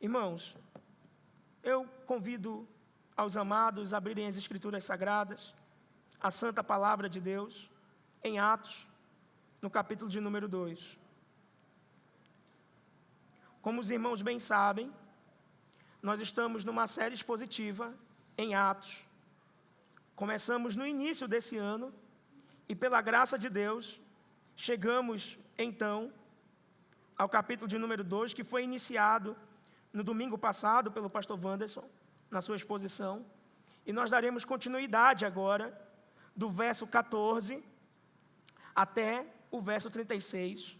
Irmãos, eu convido aos amados a abrirem as Escrituras Sagradas, a Santa Palavra de Deus, em Atos, no capítulo de número 2. Como os irmãos bem sabem, nós estamos numa série expositiva em Atos. Começamos no início desse ano e, pela graça de Deus, chegamos, então, ao capítulo de número 2, que foi iniciado no domingo passado pelo pastor Wanderson, na sua exposição. E nós daremos continuidade agora, do verso 14 até o verso 36.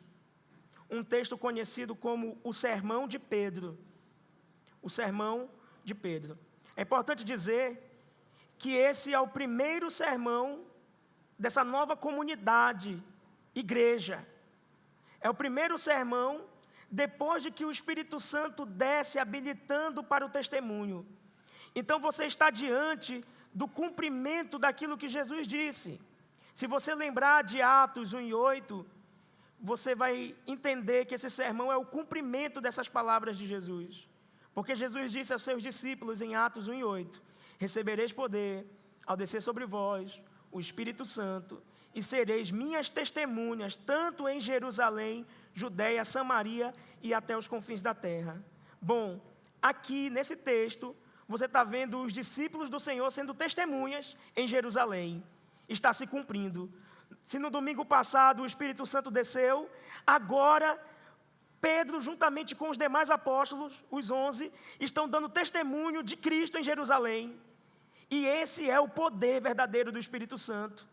Um texto conhecido como o Sermão de Pedro. O Sermão de Pedro. É importante dizer que esse é o primeiro sermão dessa nova comunidade, igreja. É o primeiro sermão depois de que o Espírito Santo desce habilitando para o testemunho. Então você está diante do cumprimento daquilo que Jesus disse. Se você lembrar de Atos 1:8, você vai entender que esse sermão é o cumprimento dessas palavras de Jesus. Porque Jesus disse aos seus discípulos em Atos 1:8, recebereis poder ao descer sobre vós o Espírito Santo, e sereis minhas testemunhas, tanto em Jerusalém, Judeia, Samaria e até os confins da terra. Bom, aqui nesse texto, você está vendo os discípulos do Senhor sendo testemunhas em Jerusalém. Está se cumprindo. Se no domingo passado o Espírito Santo desceu, agora Pedro, juntamente com os demais apóstolos, os 11, estão dando testemunho de Cristo em Jerusalém. E esse é o poder verdadeiro do Espírito Santo.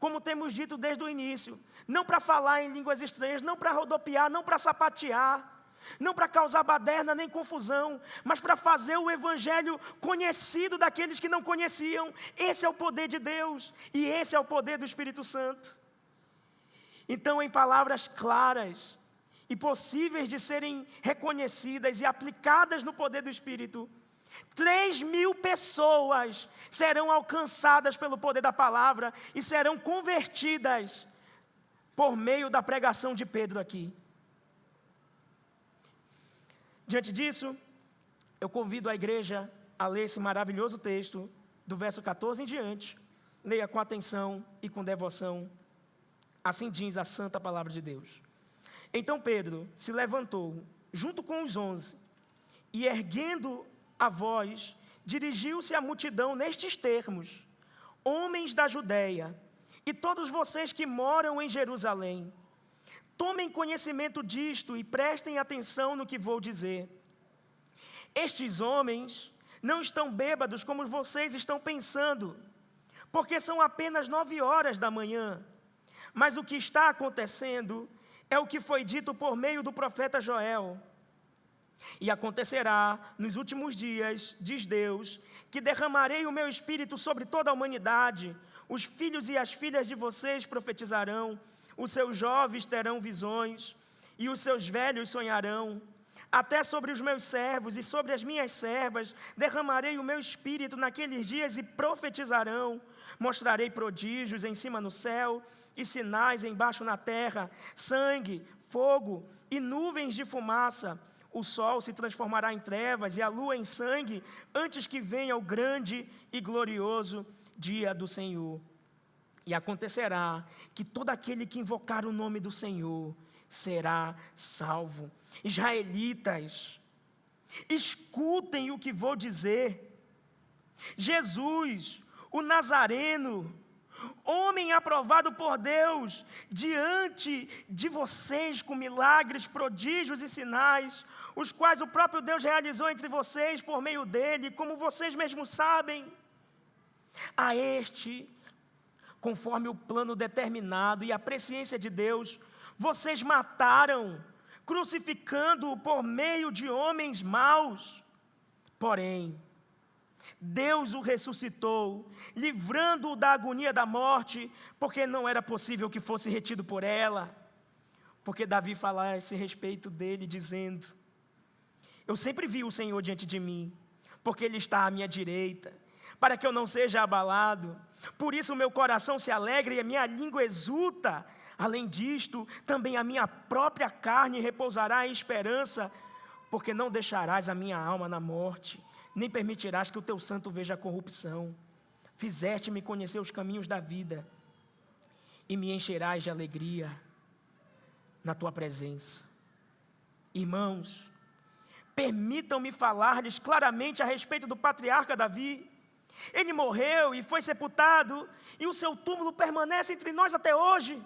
Como temos dito desde o início, não para falar em línguas estranhas, não para rodopiar, não para sapatear, não para causar baderna nem confusão, mas para fazer o Evangelho conhecido daqueles que não conheciam. Esse é o poder de Deus e esse é o poder do Espírito Santo. Então, em palavras claras e possíveis de serem reconhecidas e aplicadas no poder do Espírito, 3.000 pessoas serão alcançadas pelo poder da palavra e serão convertidas por meio da pregação de Pedro aqui. Diante disso, eu convido a igreja a ler esse maravilhoso texto, do verso 14 em diante. Leia com atenção e com devoção. Assim diz a santa palavra de Deus. Então Pedro se levantou, junto com os 11, e erguendo a voz, dirigiu-se à multidão nestes termos: homens da Judeia, e todos vocês que moram em Jerusalém, tomem conhecimento disto e prestem atenção no que vou dizer. Estes homens não estão bêbados como vocês estão pensando, porque são apenas 9 horas da manhã. Mas o que está acontecendo é o que foi dito por meio do profeta Joel. E acontecerá nos últimos dias, diz Deus, que derramarei o meu espírito sobre toda a humanidade. Os filhos e as filhas de vocês profetizarão, os seus jovens terão visões, e os seus velhos sonharão. Até sobre os meus servos e sobre as minhas servas derramarei o meu espírito naqueles dias e profetizarão. Mostrarei prodígios em cima no céu e sinais embaixo na terra, sangue, fogo e nuvens de fumaça. O sol se transformará em trevas e a lua em sangue, antes que venha o grande e glorioso dia do Senhor. E acontecerá que todo aquele que invocar o nome do Senhor será salvo. Israelitas, escutem o que vou dizer. Jesus, o Nazareno, homem aprovado por Deus, diante de vocês com milagres, prodígios e sinais, os quais o próprio Deus realizou entre vocês por meio dele, como vocês mesmos sabem. A este, conforme o plano determinado e a presciência de Deus, vocês mataram, crucificando-o por meio de homens maus. Porém, Deus o ressuscitou, livrando-o da agonia da morte, porque não era possível que fosse retido por ela. Porque Davi fala a esse respeito dele, dizendo: eu sempre vi o Senhor diante de mim, porque Ele está à minha direita, para que eu não seja abalado. Por isso o meu coração se alegra e a minha língua exulta. Além disto, também a minha própria carne repousará em esperança, porque não deixarás a minha alma na morte, nem permitirás que o teu santo veja a corrupção. Fizeste-me conhecer os caminhos da vida, e me encherás de alegria na tua presença. Irmãos, permitam-me falar-lhes claramente a respeito do patriarca Davi. Ele morreu e foi sepultado, e o seu túmulo permanece entre nós até hoje.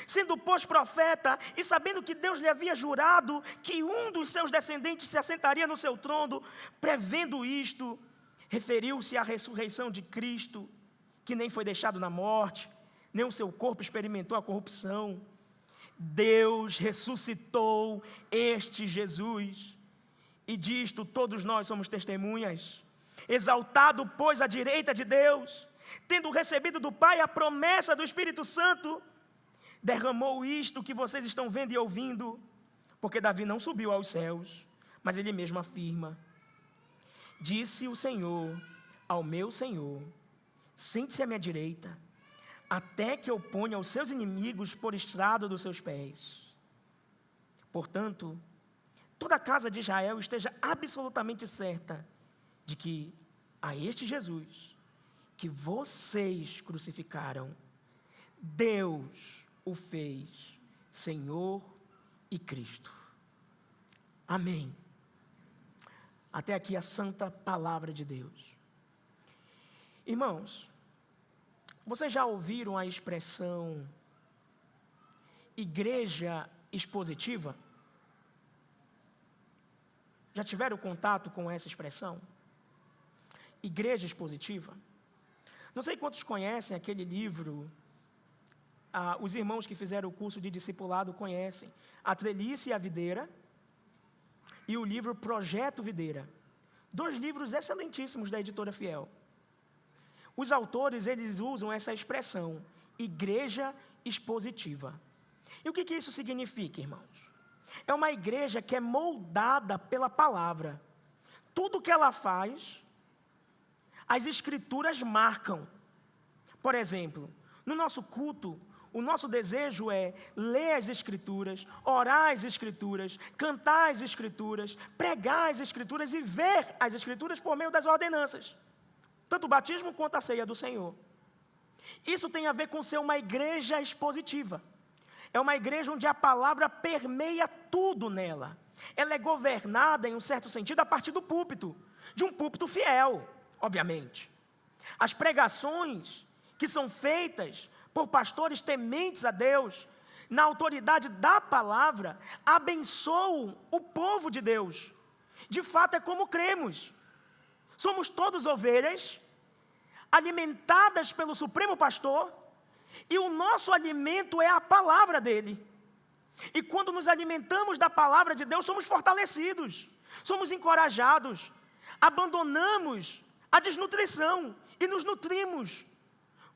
Sendo, pois, profeta, e sabendo que Deus lhe havia jurado que um dos seus descendentes se assentaria no seu trono, prevendo isto, referiu-se à ressurreição de Cristo, que nem foi deixado na morte, nem o seu corpo experimentou a corrupção. Deus ressuscitou este Jesus, e disto todos nós somos testemunhas. Exaltado, pois, à direita de Deus, tendo recebido do Pai a promessa do Espírito Santo, derramou isto que vocês estão vendo e ouvindo, porque Davi não subiu aos céus, mas ele mesmo afirma: disse o Senhor ao meu Senhor, sente-se à minha direita, até que eu ponha os seus inimigos por estrado dos seus pés. Portanto, toda a casa de Israel esteja absolutamente certa de que a este Jesus, que vocês crucificaram, Deus o fez Senhor e Cristo. Amém. Até aqui a santa palavra de Deus. Irmãos, vocês já ouviram a expressão igreja expositiva? Já tiveram contato com essa expressão? Igreja expositiva? Não sei quantos conhecem aquele livro, os irmãos que fizeram o curso de discipulado conhecem, A Trelice e a Videira, e o livro Projeto Videira. 2 livros excelentíssimos da editora Fiel. Os autores, eles usam essa expressão, igreja expositiva. E o que isso significa, irmãos? É uma igreja que é moldada pela palavra. Tudo que ela faz, as escrituras marcam. Por exemplo, no nosso culto, o nosso desejo é ler as escrituras, orar as escrituras, cantar as escrituras, pregar as escrituras e ver as escrituras por meio das ordenanças. Tanto o batismo quanto a ceia do Senhor. Isso tem a ver com ser uma igreja expositiva. É uma igreja onde a palavra permeia tudo nela. Ela é governada, em um certo sentido, a partir do púlpito. De um púlpito fiel, obviamente. As pregações que são feitas por pastores tementes a Deus, na autoridade da palavra, abençoam o povo de Deus. De fato, é como cremos. Somos todos ovelhas, alimentadas pelo Supremo Pastor, e o nosso alimento é a palavra dele. E quando nos alimentamos da palavra de Deus, somos fortalecidos, somos encorajados, abandonamos a desnutrição e nos nutrimos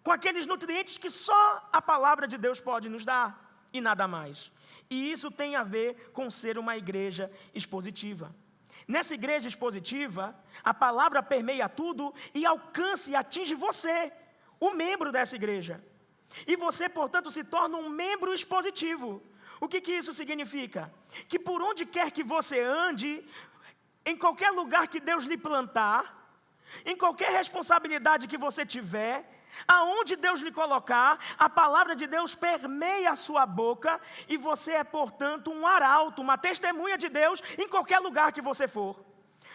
com aqueles nutrientes que só a palavra de Deus pode nos dar, e nada mais. E isso tem a ver com ser uma igreja expositiva. Nessa igreja expositiva, a palavra permeia tudo e alcança e atinge você, o membro dessa igreja. E você, portanto, se torna um membro expositivo. O que isso significa? Que por onde quer que você ande, em qualquer lugar que Deus lhe plantar, em qualquer responsabilidade que você tiver, aonde Deus lhe colocar, a palavra de Deus permeia a sua boca e você é, portanto, um arauto, uma testemunha de Deus em qualquer lugar que você for.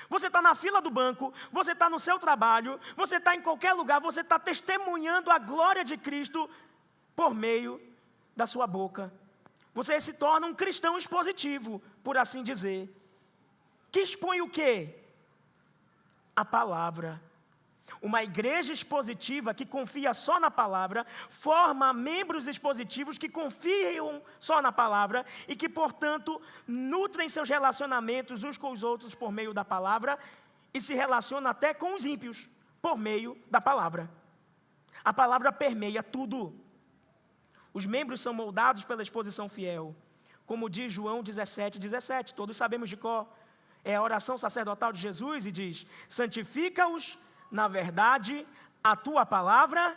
Você está na fila do banco, você está no seu trabalho, você está em qualquer lugar, você está testemunhando a glória de Cristo por meio da sua boca. Você se torna um cristão expositivo, por assim dizer. Que expõe o quê? A palavra. Uma igreja expositiva que confia só na palavra, forma membros expositivos que confiam só na palavra e que, portanto, nutrem seus relacionamentos uns com os outros por meio da palavra e se relacionam até com os ímpios por meio da palavra. A palavra permeia tudo. Os membros são moldados pela exposição fiel. Como diz João 17:17, todos sabemos de cor. É a oração sacerdotal de Jesus e diz: santifica-os na verdade, a tua palavra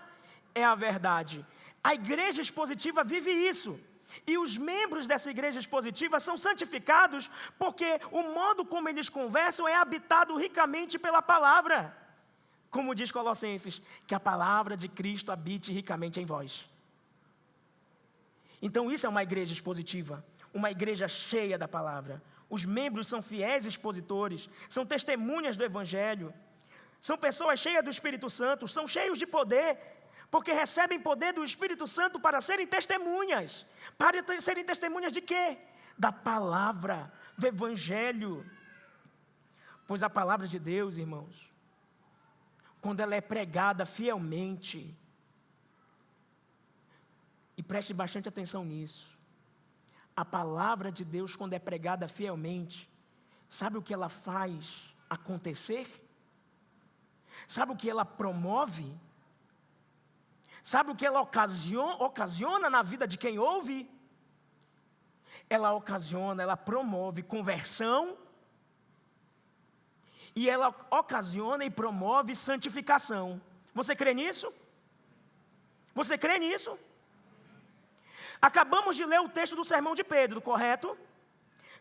é a verdade. A igreja expositiva vive isso. E os membros dessa igreja expositiva são santificados porque o modo como eles conversam é habitado ricamente pela palavra. Como diz Colossenses, que a palavra de Cristo habite ricamente em vós. Então isso é uma igreja expositiva, uma igreja cheia da palavra. Os membros são fiéis expositores, são testemunhas do Evangelho, são pessoas cheias do Espírito Santo, são cheios de poder, porque recebem poder do Espírito Santo para serem testemunhas. Para serem testemunhas de quê? Da palavra, do Evangelho. Pois a palavra de Deus, irmãos, quando ela é pregada fielmente, e preste bastante atenção nisso, a palavra de Deus, quando é pregada fielmente, sabe o que ela faz acontecer? Sabe o que ela promove? Sabe o que ela ocasiona na vida de quem ouve? Ela ocasiona, ela promove conversão, e ela ocasiona e promove santificação. Você crê nisso? Você crê nisso? Acabamos de ler o texto do sermão de Pedro, correto?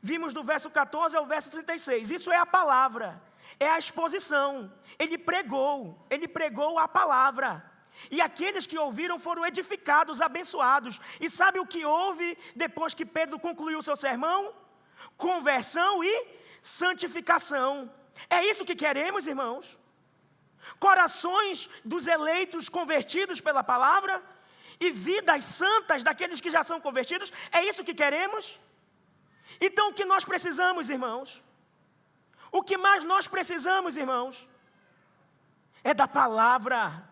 Vimos do verso 14 ao verso 36. Isso é a palavra, é a exposição. Ele pregou a palavra. E aqueles que ouviram foram edificados, abençoados. E sabe o que houve depois que Pedro concluiu o seu sermão? Conversão e santificação. É isso que queremos, irmãos? Corações dos eleitos convertidos pela palavra e vidas santas daqueles que já são convertidos. É isso que queremos? Então o que nós precisamos, irmãos? O que mais nós precisamos, irmãos? É da palavra.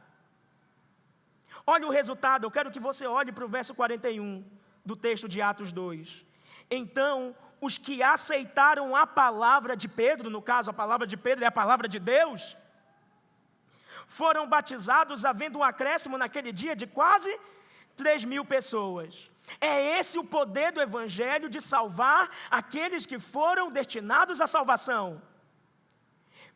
Olha o resultado, eu quero que você olhe para o verso 41 do texto de Atos 2. Então, os que aceitaram a palavra de Pedro, no caso a palavra de Pedro é a palavra de Deus, foram batizados, havendo um acréscimo naquele dia de quase 3.000 pessoas. É esse o poder do Evangelho de salvar aqueles que foram destinados à salvação.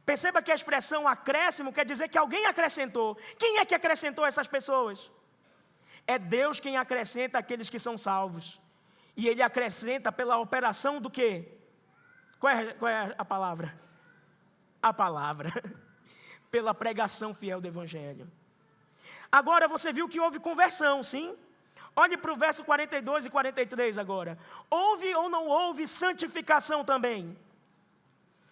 Perceba que a expressão acréscimo quer dizer que alguém acrescentou. Quem é que acrescentou essas pessoas? É Deus quem acrescenta aqueles que são salvos. E Ele acrescenta pela operação do quê? Qual é a palavra? A palavra. Pela pregação fiel do Evangelho. Agora você viu que houve conversão, sim? Olhe para o verso 42 e 43 agora. Houve ou não houve santificação também?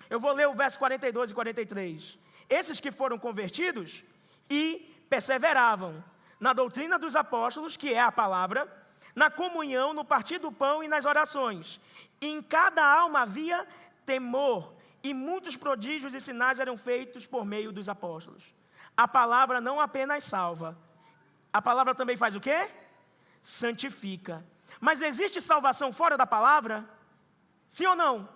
Eu vou ler o verso 42 e 43. Esses que foram convertidos e perseveravam na doutrina dos apóstolos, que é a palavra, na comunhão, no partir do pão e nas orações. E em cada alma havia temor, e muitos prodígios e sinais eram feitos por meio dos apóstolos. A palavra não apenas salva, a palavra também faz o quê? Santifica. Mas existe salvação fora da palavra? Sim ou não?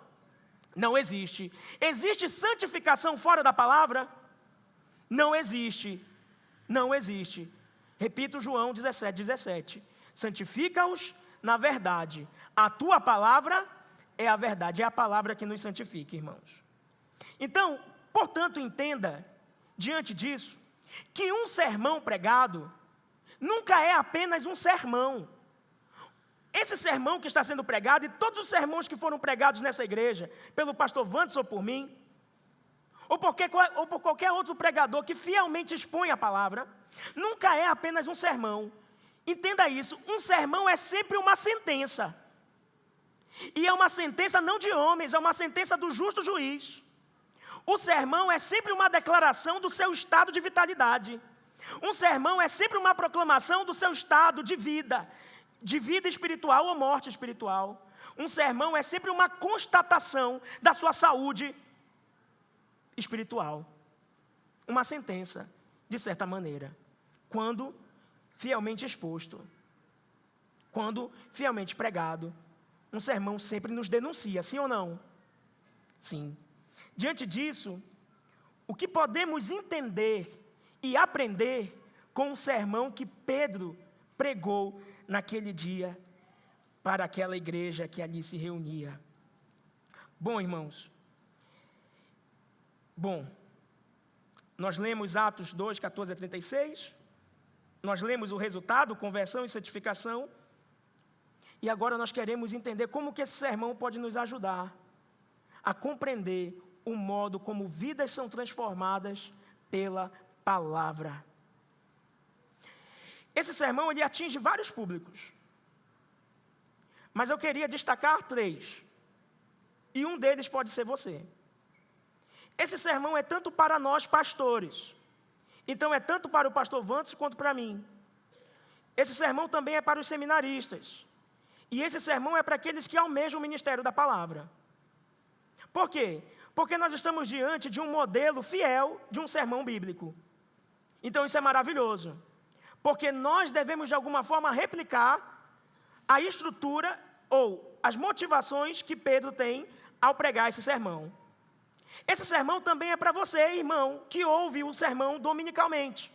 Não existe. Existe santificação fora da palavra? Não existe. Não existe. Repito João 17:17. Santifica-os na verdade. A tua palavra é a verdade. É a palavra que nos santifica, irmãos. Então, portanto, entenda, diante disso, que um sermão pregado nunca é apenas um sermão. Esse sermão que está sendo pregado e todos os sermões que foram pregados nessa igreja, pelo pastor Wanderson ou por mim, ou por qualquer outro pregador que fielmente expõe a palavra, nunca é apenas um sermão. Entenda isso, um sermão é sempre uma sentença. E é uma sentença não de homens, é uma sentença do justo juiz. O sermão é sempre uma declaração do seu estado de vitalidade. Um sermão é sempre uma proclamação do seu estado de vida espiritual ou morte espiritual. Um sermão é sempre uma constatação da sua saúde espiritual. Uma sentença, de certa maneira, quando fielmente exposto, quando fielmente pregado. Um sermão sempre nos denuncia, sim ou não? Sim. Diante disso, o que podemos entender e aprender com o sermão que Pedro pregou naquele dia para aquela igreja que ali se reunia? Bom, irmãos, nós lemos Atos 2, 14 a 36, nós lemos o resultado, conversão e santificação, E agora nós queremos entender como que esse sermão pode nos ajudar a compreender o modo como vidas são transformadas pela palavra. Esse sermão, ele atinge vários públicos. Mas eu queria destacar 3. E um deles pode ser você. Esse sermão é tanto para nós pastores. Então é tanto para o pastor Vantos quanto para mim. Esse sermão também é para os seminaristas. E esse sermão é para aqueles que almejam o ministério da palavra. Por quê? Porque nós estamos diante de um modelo fiel de um sermão bíblico. Então isso é maravilhoso. Porque nós devemos de alguma forma replicar a estrutura ou as motivações que Pedro tem ao pregar esse sermão. Esse sermão também é para você, irmão, que ouve o sermão dominicalmente.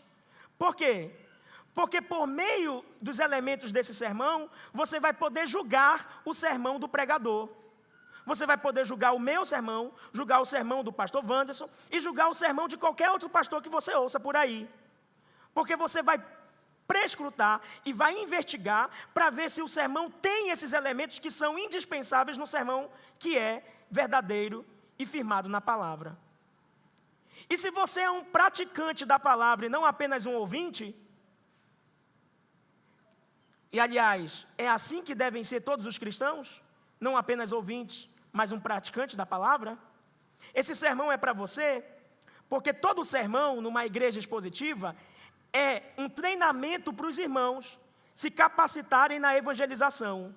Por quê? Porque por meio dos elementos desse sermão, você vai poder julgar o sermão do pregador. Você vai poder julgar o meu sermão, julgar o sermão do pastor Wanderson e julgar o sermão de qualquer outro pastor que você ouça por aí. Porque você vai prescrutar e vai investigar para ver se o sermão tem esses elementos que são indispensáveis no sermão que é verdadeiro e firmado na palavra. E se você é um praticante da palavra e não apenas um ouvinte, e aliás, é assim que devem ser todos os cristãos, não apenas ouvintes, mas um praticante da palavra, esse sermão é para você, porque todo sermão numa igreja expositiva é um treinamento para os irmãos se capacitarem na evangelização.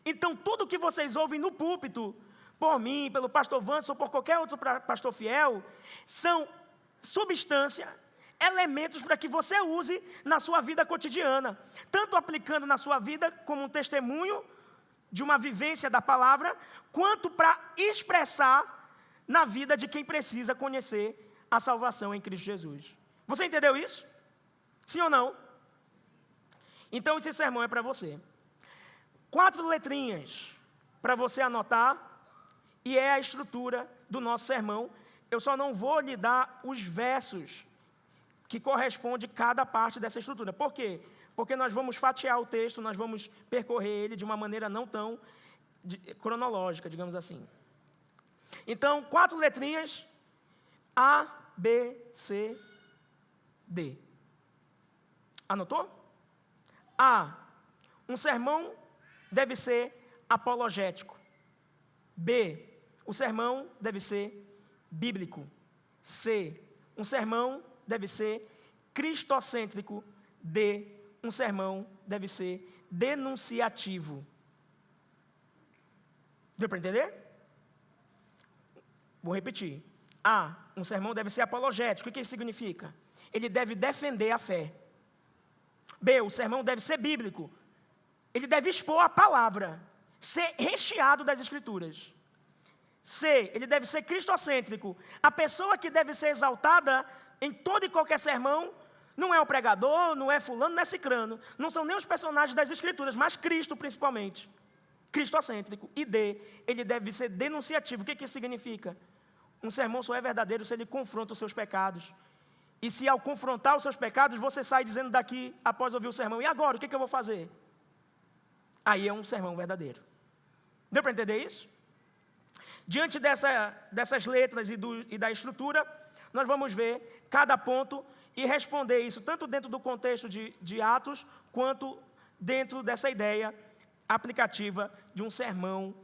Então, tudo que vocês ouvem no púlpito, por mim, pelo pastor Vantos ou por qualquer outro pastor fiel, são substância, elementos para que você use na sua vida cotidiana, tanto aplicando na sua vida como um testemunho de uma vivência da palavra, quanto para expressar na vida de quem precisa conhecer a salvação em Cristo Jesus. Você entendeu isso? Sim ou não? Então esse sermão é para você. 4 letrinhas para você anotar, e é a estrutura do nosso sermão. Eu só não vou lhe dar os versos que correspondem a cada parte dessa estrutura. Por quê? Porque nós vamos fatiar o texto, nós vamos percorrer ele de uma maneira não tão cronológica, digamos assim. Então, 4 letrinhas, A, B, C, D. Anotou? A, um sermão deve ser apologético. B, o sermão deve ser bíblico. C, um sermão deve ser cristocêntrico. D, um sermão deve ser denunciativo. Deu para entender? Vou repetir. A, um sermão deve ser apologético. O que isso significa? Ele deve defender a fé. B, o sermão deve ser bíblico. Ele deve expor a palavra, ser recheado das Escrituras. C, ele deve ser cristocêntrico. A pessoa que deve ser exaltada em todo e qualquer sermão não é o pregador, não é fulano, não é cicrano. Não são nem os personagens das Escrituras, mas Cristo principalmente. Cristocêntrico. E D, ele deve ser denunciativo. O que isso significa? Um sermão só é verdadeiro se ele confronta os seus pecados. E se ao confrontar os seus pecados, você sai dizendo daqui, após ouvir o sermão, e agora, o que eu vou fazer? Aí é um sermão verdadeiro. Deu para entender isso? Diante dessas letras e da estrutura, nós vamos ver cada ponto e responder isso, tanto dentro do contexto de Atos, quanto dentro dessa ideia aplicativa de um sermão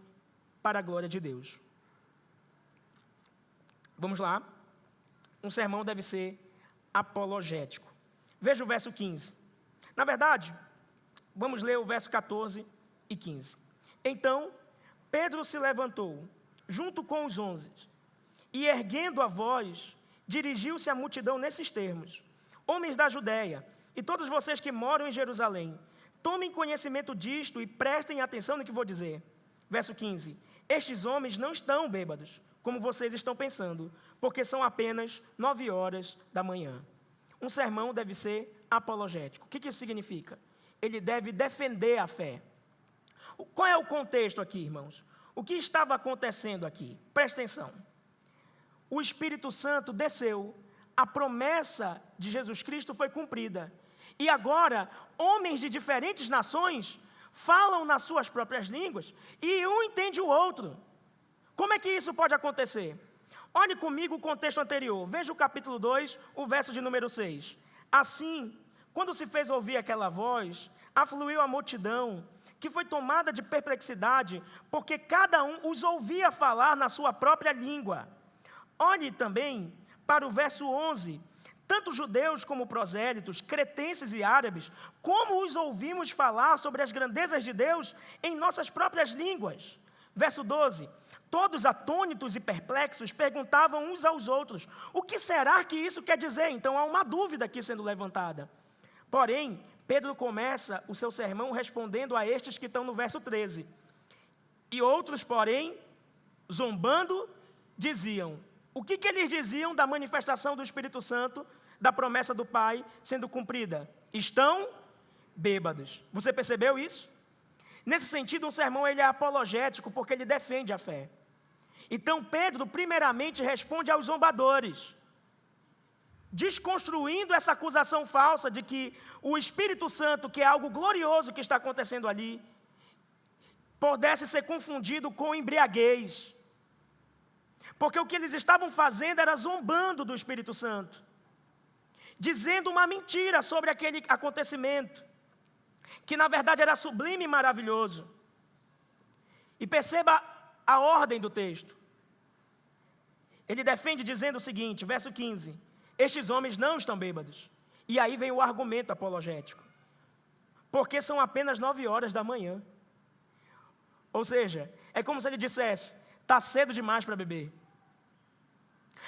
para a glória de Deus. Vamos lá. Um sermão deve ser apologético. Veja o verso 15. Na verdade, vamos ler o verso 14 e 15. Então, Pedro se levantou, junto com os 11, e erguendo a voz, dirigiu-se à multidão nesses termos: homens da Judéia, e todos vocês que moram em Jerusalém, tomem conhecimento disto e prestem atenção no que vou dizer. Verso 15. Estes homens não estão bêbados, como vocês estão pensando, porque são apenas 9 horas da manhã. Um sermão deve ser apologético. O que isso significa? Ele deve defender a fé. Qual é o contexto aqui, irmãos? O que estava acontecendo aqui? Presta atenção. O Espírito Santo desceu, a promessa de Jesus Cristo foi cumprida. E agora, homens de diferentes nações falam nas suas próprias línguas e um entende o outro. Como é que isso pode acontecer? Olhe comigo o contexto anterior. Veja o capítulo 2, o verso de número 6. Assim, quando se fez ouvir aquela voz, afluiu a multidão, que foi tomada de perplexidade, porque cada um os ouvia falar na sua própria língua. Olhe também para o verso 11. Tanto judeus como prosélitos, cretenses e árabes, como os ouvimos falar sobre as grandezas de Deus em nossas próprias línguas. Verso 12. Todos atônitos e perplexos perguntavam uns aos outros: o que será que isso quer dizer? Então há uma dúvida aqui sendo levantada. Porém, Pedro começa o seu sermão respondendo a estes que estão no verso 13. E outros, porém, zombando, diziam. O que eles diziam da manifestação do Espírito Santo, da promessa do Pai sendo cumprida? Estão bêbados. Você percebeu isso? Nesse sentido, um sermão ele é apologético porque ele defende a fé. Então, Pedro, primeiramente, responde aos zombadores, desconstruindo essa acusação falsa de que o Espírito Santo, que é algo glorioso que está acontecendo ali, pudesse ser confundido com embriaguez. Porque o que eles estavam fazendo era zombando do Espírito Santo, dizendo uma mentira sobre aquele acontecimento, que na verdade era sublime e maravilhoso. E perceba a ordem do texto. Ele defende dizendo o seguinte, verso 15: estes homens não estão bêbados. E aí vem o argumento apologético. Porque são apenas 9 horas da manhã. Ou seja, é como se ele dissesse: está cedo demais para beber.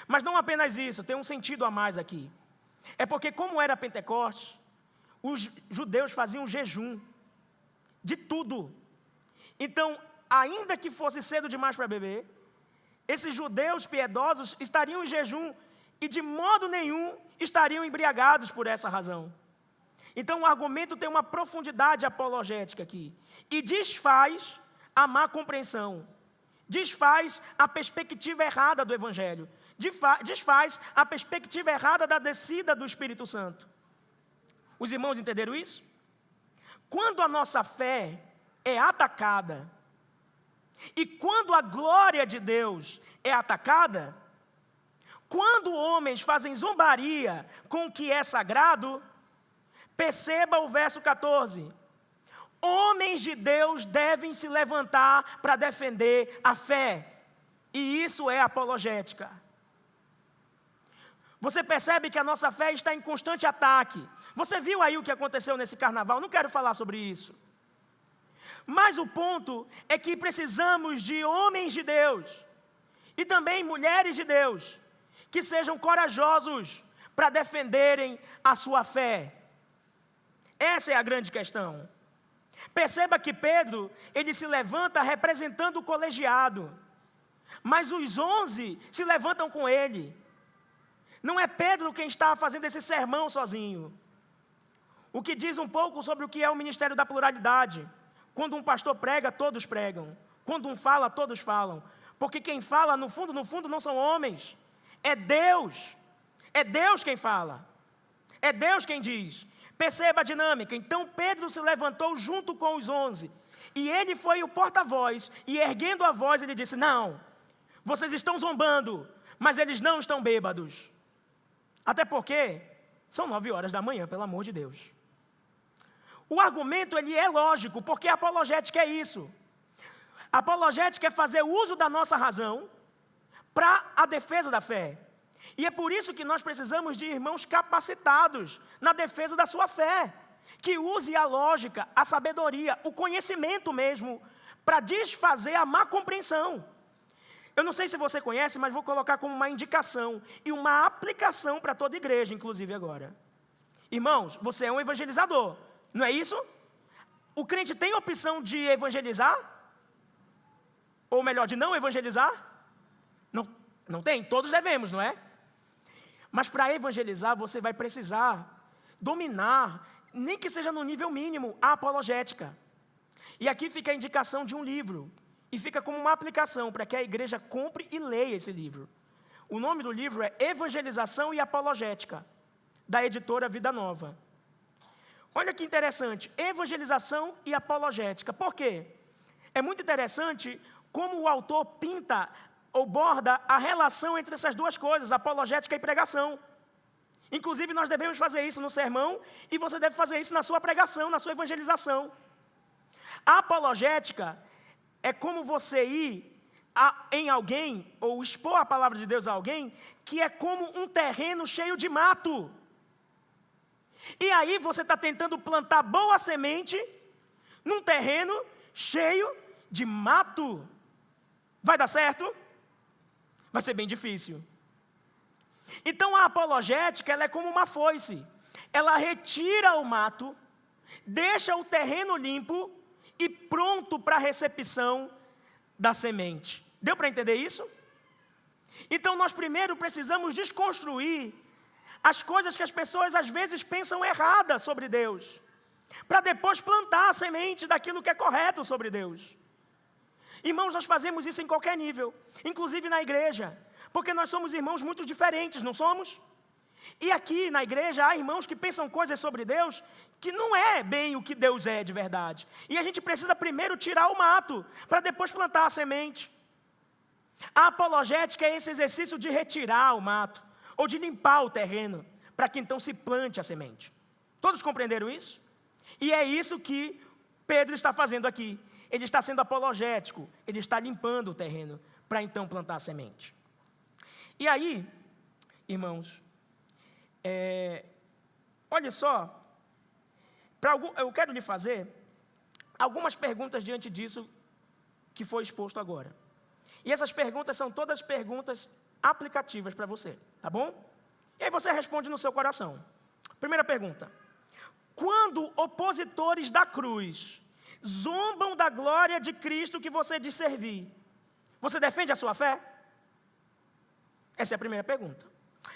Mas não apenas isso, tem um sentido a mais aqui. É porque, como era Pentecostes, os judeus faziam jejum de tudo. Então, ainda que fosse cedo demais para beber, esses judeus piedosos estariam em jejum e de modo nenhum estariam embriagados por essa razão. Então o argumento tem uma profundidade apologética aqui. E desfaz a má compreensão. Desfaz a perspectiva errada do Evangelho. Desfaz a perspectiva errada da descida do Espírito Santo. Os irmãos entenderam isso? Quando a nossa fé é atacada, e quando a glória de Deus é atacada, quando homens fazem zombaria com o que é sagrado, perceba o verso 14. Homens de Deus devem se levantar para defender a fé. E isso é apologética. Você percebe que a nossa fé está em constante ataque. Você viu aí o que aconteceu nesse carnaval? Não quero falar sobre isso. Mas o ponto é que precisamos de homens de Deus e também mulheres de Deus que sejam corajosos para defenderem a sua fé. Essa é a grande questão. Perceba que Pedro, ele se levanta representando o colegiado, mas os 11 se levantam com ele. Não é Pedro quem está fazendo esse sermão sozinho. O que diz um pouco sobre o que é o ministério da pluralidade. Quando um pastor prega, todos pregam. Quando um fala, todos falam. Porque quem fala, no fundo, não são homens. É Deus. É Deus quem fala. É Deus quem diz. Perceba a dinâmica. Então Pedro se levantou junto com os 11. E ele foi o porta-voz. E erguendo a voz, ele disse: não, vocês estão zombando, mas eles não estão bêbados. Até porque são 9 horas da manhã, pelo amor de Deus. O argumento ele é lógico, porque a apologética é isso. A apologética é fazer uso da nossa razão para a defesa da fé. E é por isso que nós precisamos de irmãos capacitados na defesa da sua fé, que use a lógica, a sabedoria, o conhecimento mesmo, para desfazer a má compreensão. Eu não sei se você conhece, mas vou colocar como uma indicação e uma aplicação para toda igreja, inclusive agora. Irmãos, você é um evangelizador. Não é isso? O crente tem opção de evangelizar? Ou melhor, de não evangelizar? Não tem, todos devemos, não é? Mas para evangelizar, você vai precisar dominar, nem que seja no nível mínimo, a apologética. E aqui fica a indicação de um livro. E fica como uma aplicação para que a igreja compre e leia esse livro. O nome do livro é Evangelização e Apologética, da editora Vida Nova. Olha que interessante, evangelização e apologética. Por quê? É muito interessante como o autor pinta ou borda a relação entre essas duas coisas, apologética e pregação. Inclusive, nós devemos fazer isso no sermão e você deve fazer isso na sua pregação, na sua evangelização. A apologética é como você ir em alguém, ou expor a palavra de Deus a alguém, que é como um terreno cheio de mato. E aí você está tentando plantar boa semente num terreno cheio de mato. Vai dar certo? Vai ser bem difícil. Então a apologética, ela é como uma foice. Ela retira o mato, deixa o terreno limpo e pronto para a recepção da semente. Deu para entender isso? Então nós primeiro precisamos desconstruir as coisas que as pessoas às vezes pensam erradas sobre Deus, para depois plantar a semente daquilo que é correto sobre Deus. Irmãos, nós fazemos isso em qualquer nível, inclusive na igreja, porque nós somos irmãos muito diferentes, não somos? E aqui na igreja há irmãos que pensam coisas sobre Deus que não é bem o que Deus é de verdade. E a gente precisa primeiro tirar o mato, para depois plantar a semente. A apologética é esse exercício de retirar o mato, ou de limpar o terreno, para que então se plante a semente. Todos compreenderam isso? E é isso que Pedro está fazendo aqui. Ele está sendo apologético, ele está limpando o terreno, para então plantar a semente. E aí, irmãos, olha só, eu quero lhe fazer algumas perguntas diante disso que foi exposto agora. E essas perguntas são todas perguntas aplicativas para você, tá bom? E aí você responde no seu coração. Primeira pergunta: quando opositores da cruz zombam da glória de Cristo que você diz servir, você defende a sua fé? Essa é a primeira pergunta.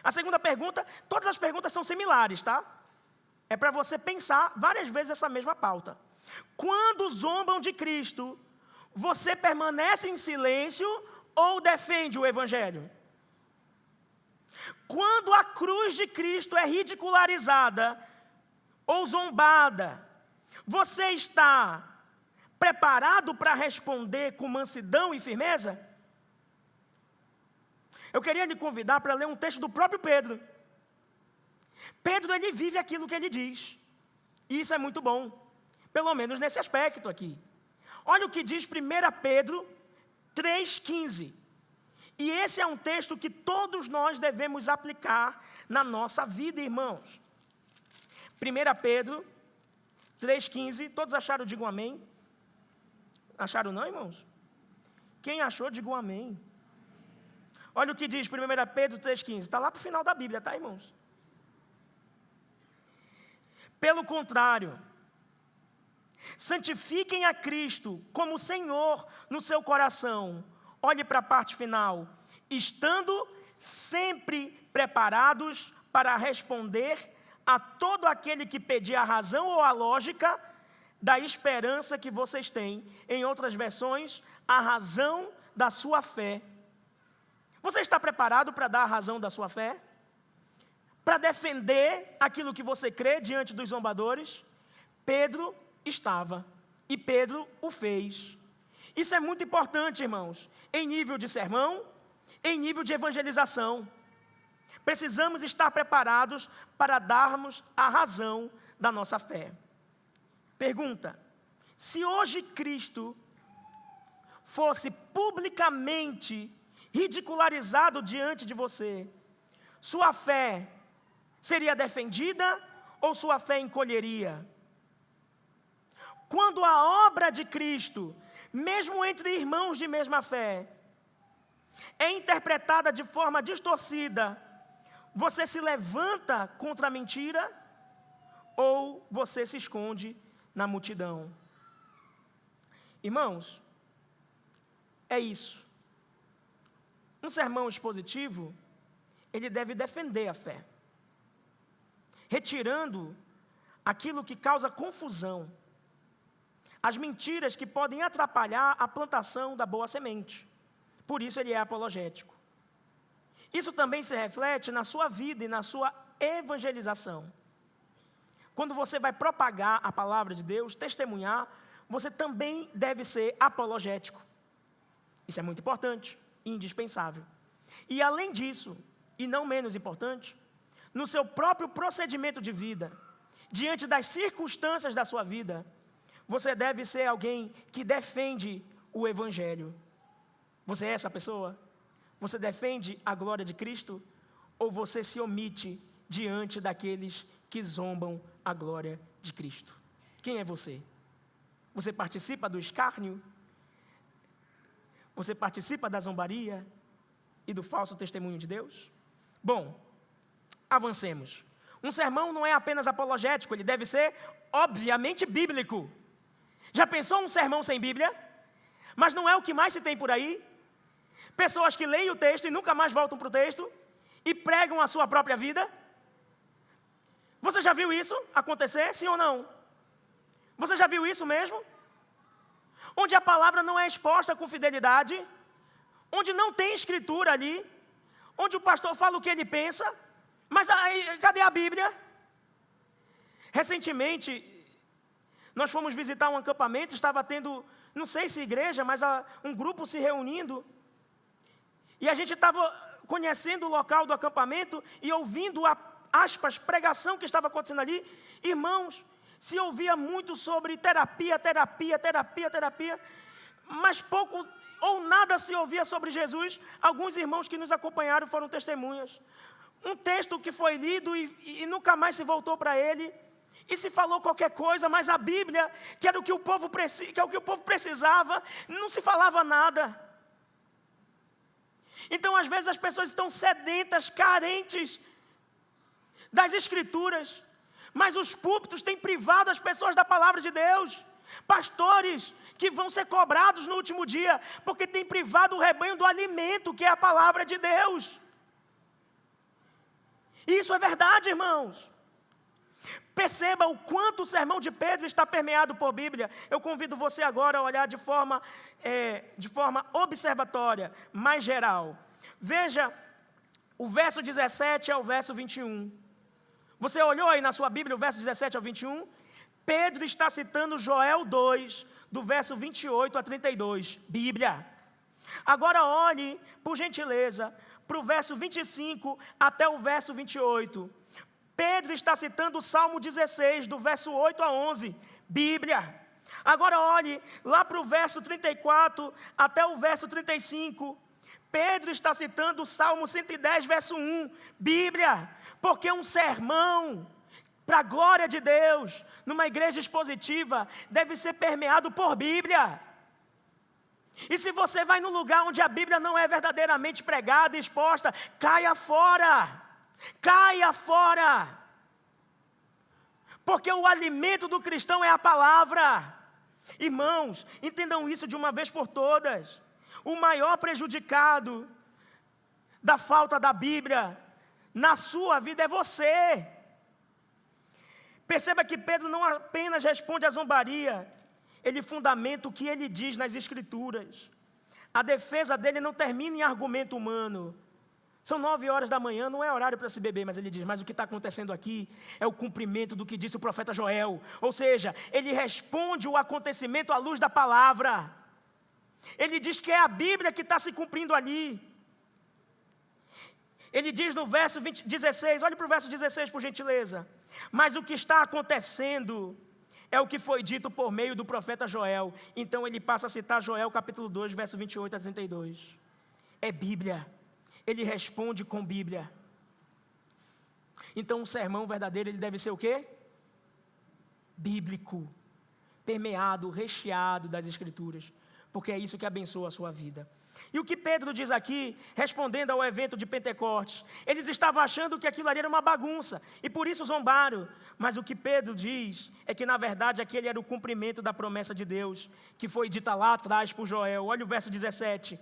A segunda pergunta, todas as perguntas são similares, tá? É para você pensar várias vezes essa mesma pauta. Quando zombam de Cristo, você permanece em silêncio ou defende o Evangelho? Quando a cruz de Cristo é ridicularizada ou zombada, você está preparado para responder com mansidão e firmeza? Eu queria lhe convidar para ler um texto do próprio Pedro. Pedro, ele vive aquilo que ele diz. E isso é muito bom, pelo menos nesse aspecto aqui. Olha o que diz 1 Pedro 3,15. E esse é um texto que todos nós devemos aplicar na nossa vida, irmãos. 1 Pedro 3,15. Todos acharam? Digam amém. Acharam não, irmãos? Quem achou, digam amém. Olha o que diz 1 Pedro 3,15. Está lá para o final da Bíblia, tá, irmãos? Pelo contrário, santifiquem a Cristo como Senhor no seu coração. Olhe para a parte final. Estando sempre preparados para responder a todo aquele que pedir a razão ou a lógica da esperança que vocês têm. Em outras versões, a razão da sua fé. Você está preparado para dar a razão da sua fé? Para defender aquilo que você crê diante dos zombadores? Pedro estava, e Pedro o fez. Isso é muito importante, irmãos, em nível de sermão, em nível de evangelização. Precisamos estar preparados para darmos a razão da nossa fé. Pergunta: se hoje Cristo fosse publicamente ridicularizado diante de você, sua fé seria defendida ou sua fé encolheria? Quando a obra de Cristo, mesmo entre irmãos de mesma fé, é interpretada de forma distorcida, você se levanta contra a mentira ou você se esconde na multidão? Irmãos, é isso. Um sermão expositivo, ele deve defender a fé, retirando aquilo que causa confusão, as mentiras que podem atrapalhar a plantação da boa semente. Por isso ele é apologético. Isso também se reflete na sua vida e na sua evangelização. quando você vai propagar a palavra de Deus, testemunhar, você também deve ser apologético. Isso é muito importante, indispensável. E além disso, e não menos importante, no seu próprio procedimento de vida, diante das circunstâncias da sua vida, você deve ser alguém que defende o Evangelho. Você é essa pessoa? Você defende a glória de Cristo? Ou você se omite diante daqueles que zombam a glória de Cristo? Quem é você? Você participa do escárnio? Você participa da zombaria e do falso testemunho de Deus? Bom, avancemos. Um sermão não é apenas apologético, ele deve ser, obviamente, bíblico. Já pensou um sermão sem Bíblia? Mas não é o que mais se tem por aí? Pessoas que leem o texto e nunca mais voltam para o texto e pregam a sua própria vida? Você já viu isso acontecer, sim ou não? Você já viu isso mesmo? Onde a palavra não é exposta com fidelidade, onde não tem escritura ali, onde o pastor fala o que ele pensa, mas aí, cadê a Bíblia? Recentemente, nós fomos visitar um acampamento, estava tendo, não sei se igreja, mas um grupo se reunindo, e a gente estava conhecendo o local do acampamento e ouvindo a, aspas, pregação que estava acontecendo ali. Irmãos, se ouvia muito sobre terapia, mas pouco ou nada se ouvia sobre Jesus. Alguns irmãos que nos acompanharam foram testemunhas. Um texto que foi lido e nunca mais se voltou para ele, e se falou qualquer coisa, mas a Bíblia, que era o que o povo precisava, não se falava nada. Então, às vezes, as pessoas estão sedentas, carentes das Escrituras, mas os púlpitos têm privado as pessoas da palavra de Deus. Pastores que vão ser cobrados no último dia, porque têm privado o rebanho do alimento, que é a palavra de Deus. Isso é verdade, irmãos. Perceba o quanto o sermão de Pedro está permeado por Bíblia. Eu convido você agora a olhar de forma observatória, mais geral. Veja o verso 17 ao verso 21. Você olhou aí na sua Bíblia o verso 17 ao 21? Pedro está citando Joel 2, do verso 28 a 32. Bíblia. Agora olhe, por gentileza, para o verso 25 até o verso 28. Pedro está citando o Salmo 16, do verso 8 a 11. Bíblia. Agora olhe lá para o verso 34 até o verso 35. Pedro está citando o Salmo 110, verso 1. Bíblia. Porque um sermão para a glória de Deus, numa igreja expositiva, deve ser permeado por Bíblia. E se você vai num lugar onde a Bíblia não é verdadeiramente pregada e exposta, caia fora. Caia fora. Porque o alimento do cristão é a palavra. Irmãos, entendam isso de uma vez por todas. O maior prejudicado da falta da Bíblia na sua vida é você. Perceba que Pedro não apenas responde à zombaria, ele fundamenta o que ele diz nas Escrituras. A defesa dele não termina em argumento humano. São 9 horas da manhã, não é horário para se beber, mas ele diz, mas o que está acontecendo aqui é o cumprimento do que disse o profeta Joel. Ou seja, ele responde o acontecimento à luz da palavra. Ele diz que é a Bíblia que está se cumprindo ali. Ele diz no verso 16, olhe para o verso 16 por gentileza. Mas o que está acontecendo é o que foi dito por meio do profeta Joel. Então ele passa a citar Joel capítulo 2, verso 28 a 32. É Bíblia. Ele responde com Bíblia. Então, um sermão verdadeiro, ele deve ser o quê? Bíblico, permeado, recheado das Escrituras, porque é isso que abençoa a sua vida. E o que Pedro diz aqui, respondendo ao evento de Pentecostes, eles estavam achando que aquilo ali era uma bagunça, e por isso zombaram. Mas o que Pedro diz é que, na verdade, aquele era o cumprimento da promessa de Deus, que foi dita lá atrás por Joel. Olha o verso 17.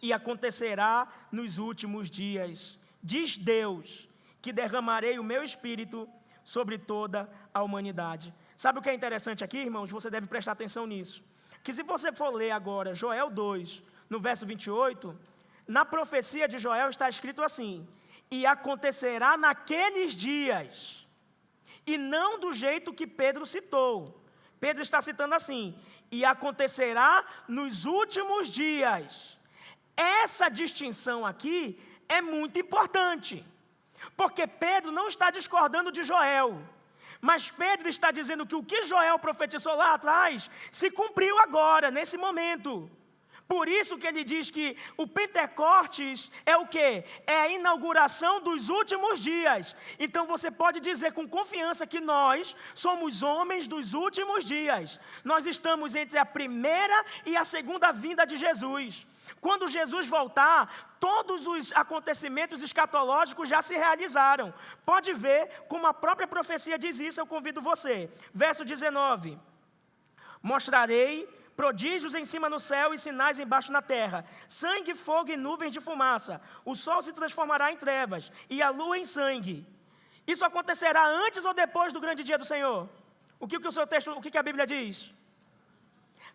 E acontecerá nos últimos dias, diz Deus, que derramarei o meu Espírito sobre toda a humanidade. Sabe o que é interessante aqui, irmãos? Você deve prestar atenção nisso. Que se você for ler agora Joel 2, no verso 28, na profecia de Joel está escrito assim: e acontecerá naqueles dias. e não do jeito que Pedro citou. Pedro está citando assim: e acontecerá nos últimos dias. Essa distinção aqui é muito importante, porque Pedro não está discordando de Joel, mas Pedro está dizendo que o que Joel profetizou lá atrás se cumpriu agora, nesse momento. Por isso que ele diz que o Pentecostes é o quê? É a inauguração dos últimos dias. Então você pode dizer com confiança que nós somos homens dos últimos dias. Nós estamos entre a primeira e a segunda vinda de Jesus. Quando Jesus voltar, todos os acontecimentos escatológicos já se realizaram. Pode ver como a própria profecia diz isso, eu convido você. Verso 19. Mostrarei prodígios em cima no céu e sinais embaixo na terra, sangue, fogo e nuvens de fumaça. O sol se transformará em trevas e a lua em sangue. Isso acontecerá antes ou depois do grande dia do Senhor? O que a Bíblia diz?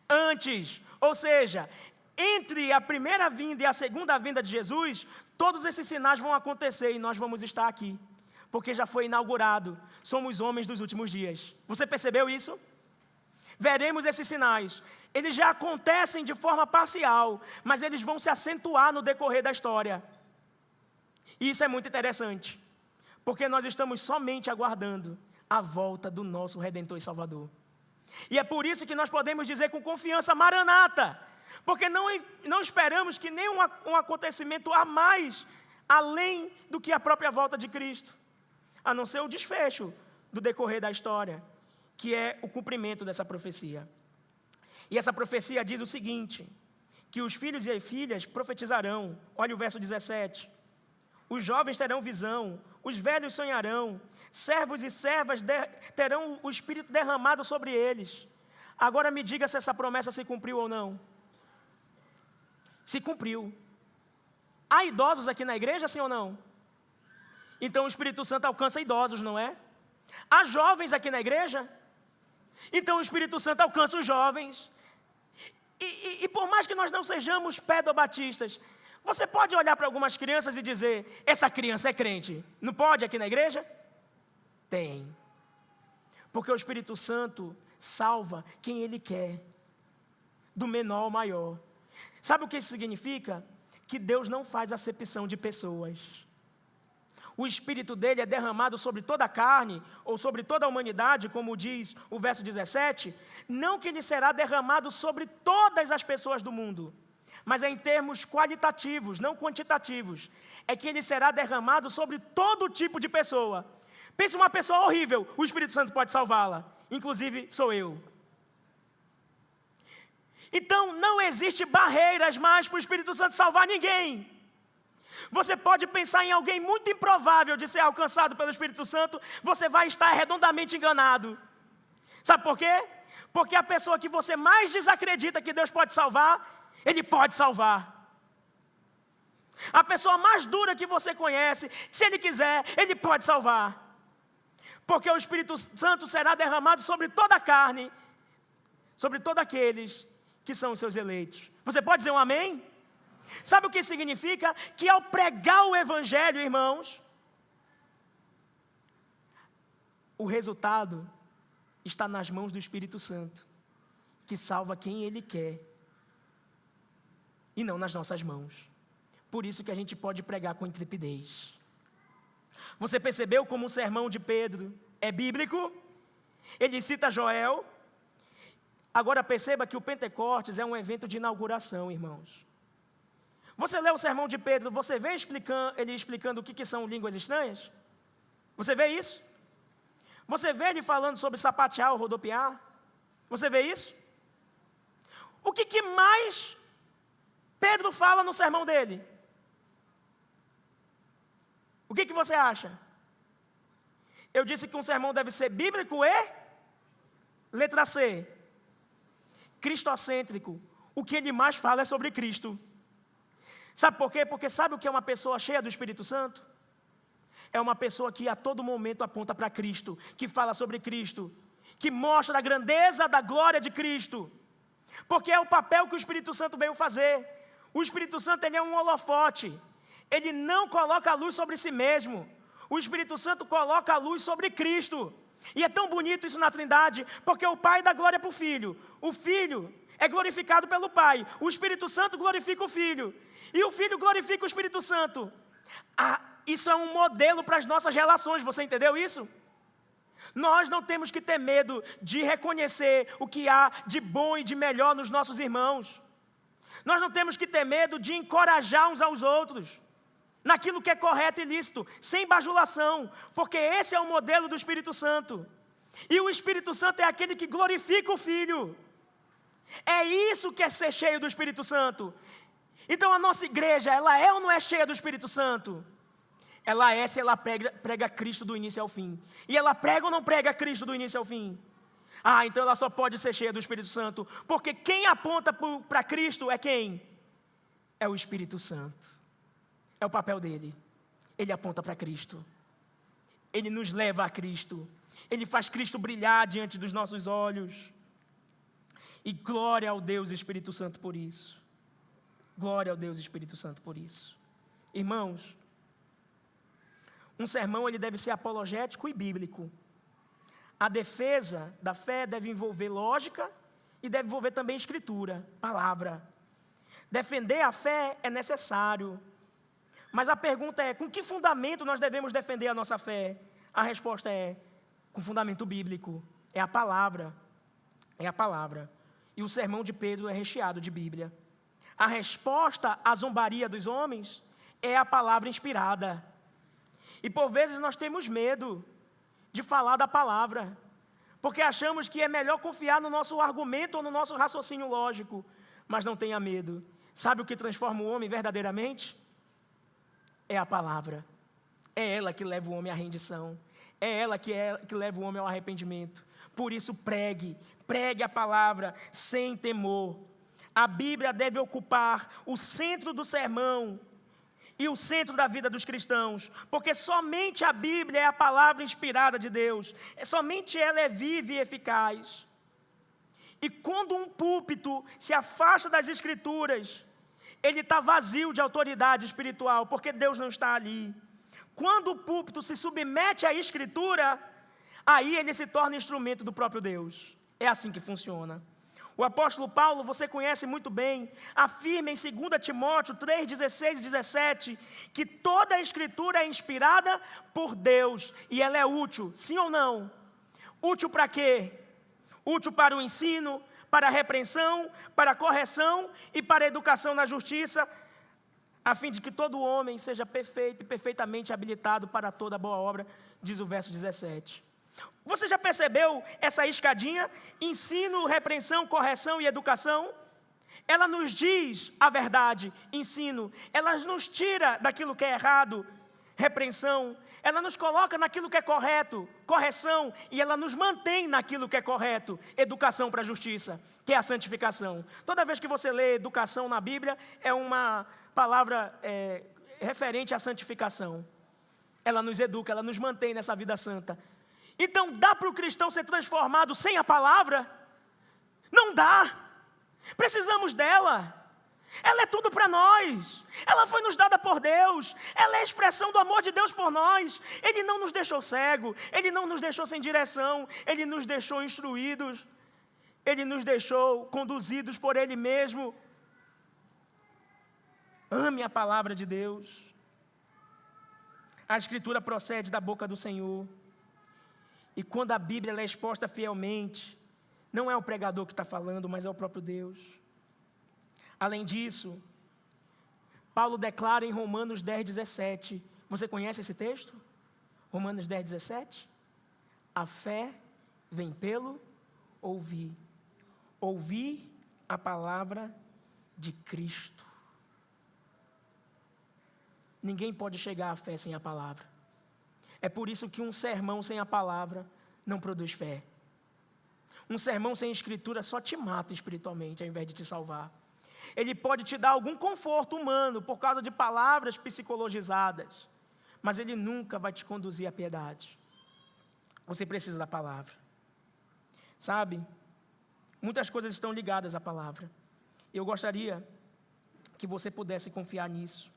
Antes. Ou seja, entre a primeira vinda e a segunda vinda de Jesus, todos esses sinais vão acontecer e nós vamos estar aqui, porque já foi inaugurado. Somos homens dos últimos dias. Você percebeu isso? Veremos esses sinais. Eles já acontecem de forma parcial, mas eles vão se acentuar no decorrer da história. E isso é muito interessante, porque nós estamos somente aguardando a volta do nosso Redentor e Salvador. E é por isso que nós podemos dizer com confiança, Maranata, porque não esperamos que nenhum acontecimento a mais, além do que a própria volta de Cristo, a não ser o desfecho do decorrer da história, que é o cumprimento dessa profecia. E essa profecia diz o seguinte, que os filhos e filhas profetizarão. Olha o verso 17. Os jovens terão visão, os velhos sonharão, servos e servas terão o Espírito derramado sobre eles. Agora me diga se essa promessa se cumpriu ou não. Se cumpriu. Há idosos aqui na igreja, sim ou não? Então o Espírito Santo alcança idosos, não é? Há jovens aqui na igreja? Então o Espírito Santo alcança os jovens. E por mais que nós não sejamos pedobatistas, você pode olhar para algumas crianças e dizer, essa criança é crente. Não pode aqui na igreja? Tem. Porque o Espírito Santo salva quem Ele quer, do menor ao maior. Sabe o que isso significa? Que Deus não faz acepção de pessoas. O Espírito dele é derramado sobre toda a carne, ou sobre toda a humanidade, como diz o verso 17, não que ele será derramado sobre todas as pessoas do mundo, mas é em termos qualitativos, não quantitativos, é que ele será derramado sobre todo tipo de pessoa. Pense uma pessoa horrível, o Espírito Santo pode salvá-la, inclusive sou eu. Então não existe barreiras mais para o Espírito Santo salvar ninguém. Você pode pensar em alguém muito improvável de ser alcançado pelo Espírito Santo, você vai estar redondamente enganado. Sabe por quê? Porque a pessoa que você mais desacredita que Deus pode salvar, Ele pode salvar. A pessoa mais dura que você conhece, se Ele quiser, Ele pode salvar. Porque o Espírito Santo será derramado sobre toda a carne, sobre todos aqueles que são os seus eleitos. Você pode dizer um amém? Sabe o que significa? Que ao pregar o Evangelho, irmãos, o resultado está nas mãos do Espírito Santo, que salva quem Ele quer, e não nas nossas mãos. Por isso que a gente pode pregar com intrepidez. Você percebeu como o sermão de Pedro é bíblico? Ele cita Joel. Agora perceba que o Pentecostes é um evento de inauguração, irmãos. Você lê o sermão de Pedro, você vê ele explicando o que são línguas estranhas? Você vê isso? Você vê ele falando sobre sapatear ou rodopiar? Você vê isso? O que mais Pedro fala no sermão dele? O que você acha? Eu disse que um sermão deve ser bíblico e letra C, cristocêntrico. O que ele mais fala é sobre Cristo. Sabe por quê? Porque sabe o que é uma pessoa cheia do Espírito Santo? É uma pessoa que a todo momento aponta para Cristo, que fala sobre Cristo, que mostra a grandeza da glória de Cristo. Porque é o papel que o Espírito Santo veio fazer. O Espírito Santo, ele é um holofote. Ele não coloca a luz sobre si mesmo. O Espírito Santo coloca a luz sobre Cristo. E é tão bonito isso na Trindade, porque o Pai dá glória para o Filho. O Filho é glorificado pelo Pai. O Espírito Santo glorifica o Filho. E o Filho glorifica o Espírito Santo. Isso é um modelo para as nossas relações, você entendeu isso? Nós não temos que ter medo de reconhecer o que há de bom e de melhor nos nossos irmãos. Nós não temos que ter medo de encorajar uns aos outros naquilo que é correto e lícito, sem bajulação, porque esse é o modelo do Espírito Santo. E o Espírito Santo é aquele que glorifica o Filho. É isso que é ser cheio do Espírito Santo. Então a nossa igreja, ela é ou não é cheia do Espírito Santo? Ela é se ela prega Cristo do início ao fim. E ela prega ou não prega Cristo do início ao fim? Então ela só pode ser cheia do Espírito Santo, porque quem aponta para Cristo é quem? É o Espírito Santo. É o papel dele. Ele aponta para Cristo. Ele nos leva a Cristo. Ele faz Cristo brilhar diante dos nossos olhos. E glória ao Deus Espírito Santo por isso. Glória ao Deus Espírito Santo por isso. Irmãos, um sermão ele deve ser apologético e bíblico. A defesa da fé deve envolver lógica e deve envolver também escritura, palavra. Defender a fé é necessário. Mas a pergunta é, com que fundamento nós devemos defender a nossa fé? A resposta é, com fundamento bíblico. É a palavra. É a palavra. E o sermão de Pedro é recheado de Bíblia. A resposta à zombaria dos homens é a palavra inspirada. E por vezes nós temos medo de falar da palavra, porque achamos que é melhor confiar no nosso argumento ou no nosso raciocínio lógico. Mas não tenha medo. Sabe o que transforma o homem verdadeiramente? É a palavra. É ela que leva o homem à rendição. É ela que leva o homem ao arrependimento. Por isso pregue a palavra sem temor. A Bíblia deve ocupar o centro do sermão e o centro da vida dos cristãos, porque somente a Bíblia é a palavra inspirada de Deus. Somente ela é viva e eficaz. E quando um púlpito se afasta das Escrituras, ele está vazio de autoridade espiritual, porque Deus não está ali. Quando o púlpito se submete à Escritura, aí ele se torna instrumento do próprio Deus. É assim que funciona. O apóstolo Paulo, você conhece muito bem, afirma em 2 Timóteo 3, 16 e 17, que toda a Escritura é inspirada por Deus, e ela é útil, sim ou não? Útil para quê? Útil para o ensino, para a repreensão, para a correção e para a educação na justiça, a fim de que todo homem seja perfeito e perfeitamente habilitado para toda boa obra, diz o verso 17. Você já percebeu essa escadinha? Ensino, repreensão, correção e educação? Ela nos diz a verdade, ensino. Ela nos tira daquilo que é errado, repreensão. Ela nos coloca naquilo que é correto, correção. E ela nos mantém naquilo que é correto, educação para a justiça, que é a santificação. Toda vez que você lê educação na Bíblia, é uma palavra referente à santificação. Ela nos educa, ela nos mantém nessa vida santa. Então dá para o cristão ser transformado sem a palavra? Não dá. Precisamos dela. Ela é tudo para nós. Ela foi nos dada por Deus. Ela é a expressão do amor de Deus por nós. Ele não nos deixou cego. Ele não nos deixou sem direção. Ele nos deixou instruídos. Ele nos deixou conduzidos por Ele mesmo. Ame a palavra de Deus. A Escritura procede da boca do Senhor. E quando a Bíblia é exposta fielmente, não é o pregador que está falando, mas é o próprio Deus. Além disso, Paulo declara em Romanos 10, 17. Você conhece esse texto? Romanos 10, 17. A fé vem pelo ouvir. Ouvir a palavra de Cristo. Ninguém pode chegar à fé sem a palavra. É por isso que um sermão sem a palavra não produz fé. Um sermão sem escritura só te mata espiritualmente, ao invés de te salvar. Ele pode te dar algum conforto humano por causa de palavras psicologizadas, mas ele nunca vai te conduzir à piedade. Você precisa da palavra. Sabe? Muitas coisas estão ligadas à palavra. Eu gostaria que você pudesse confiar nisso.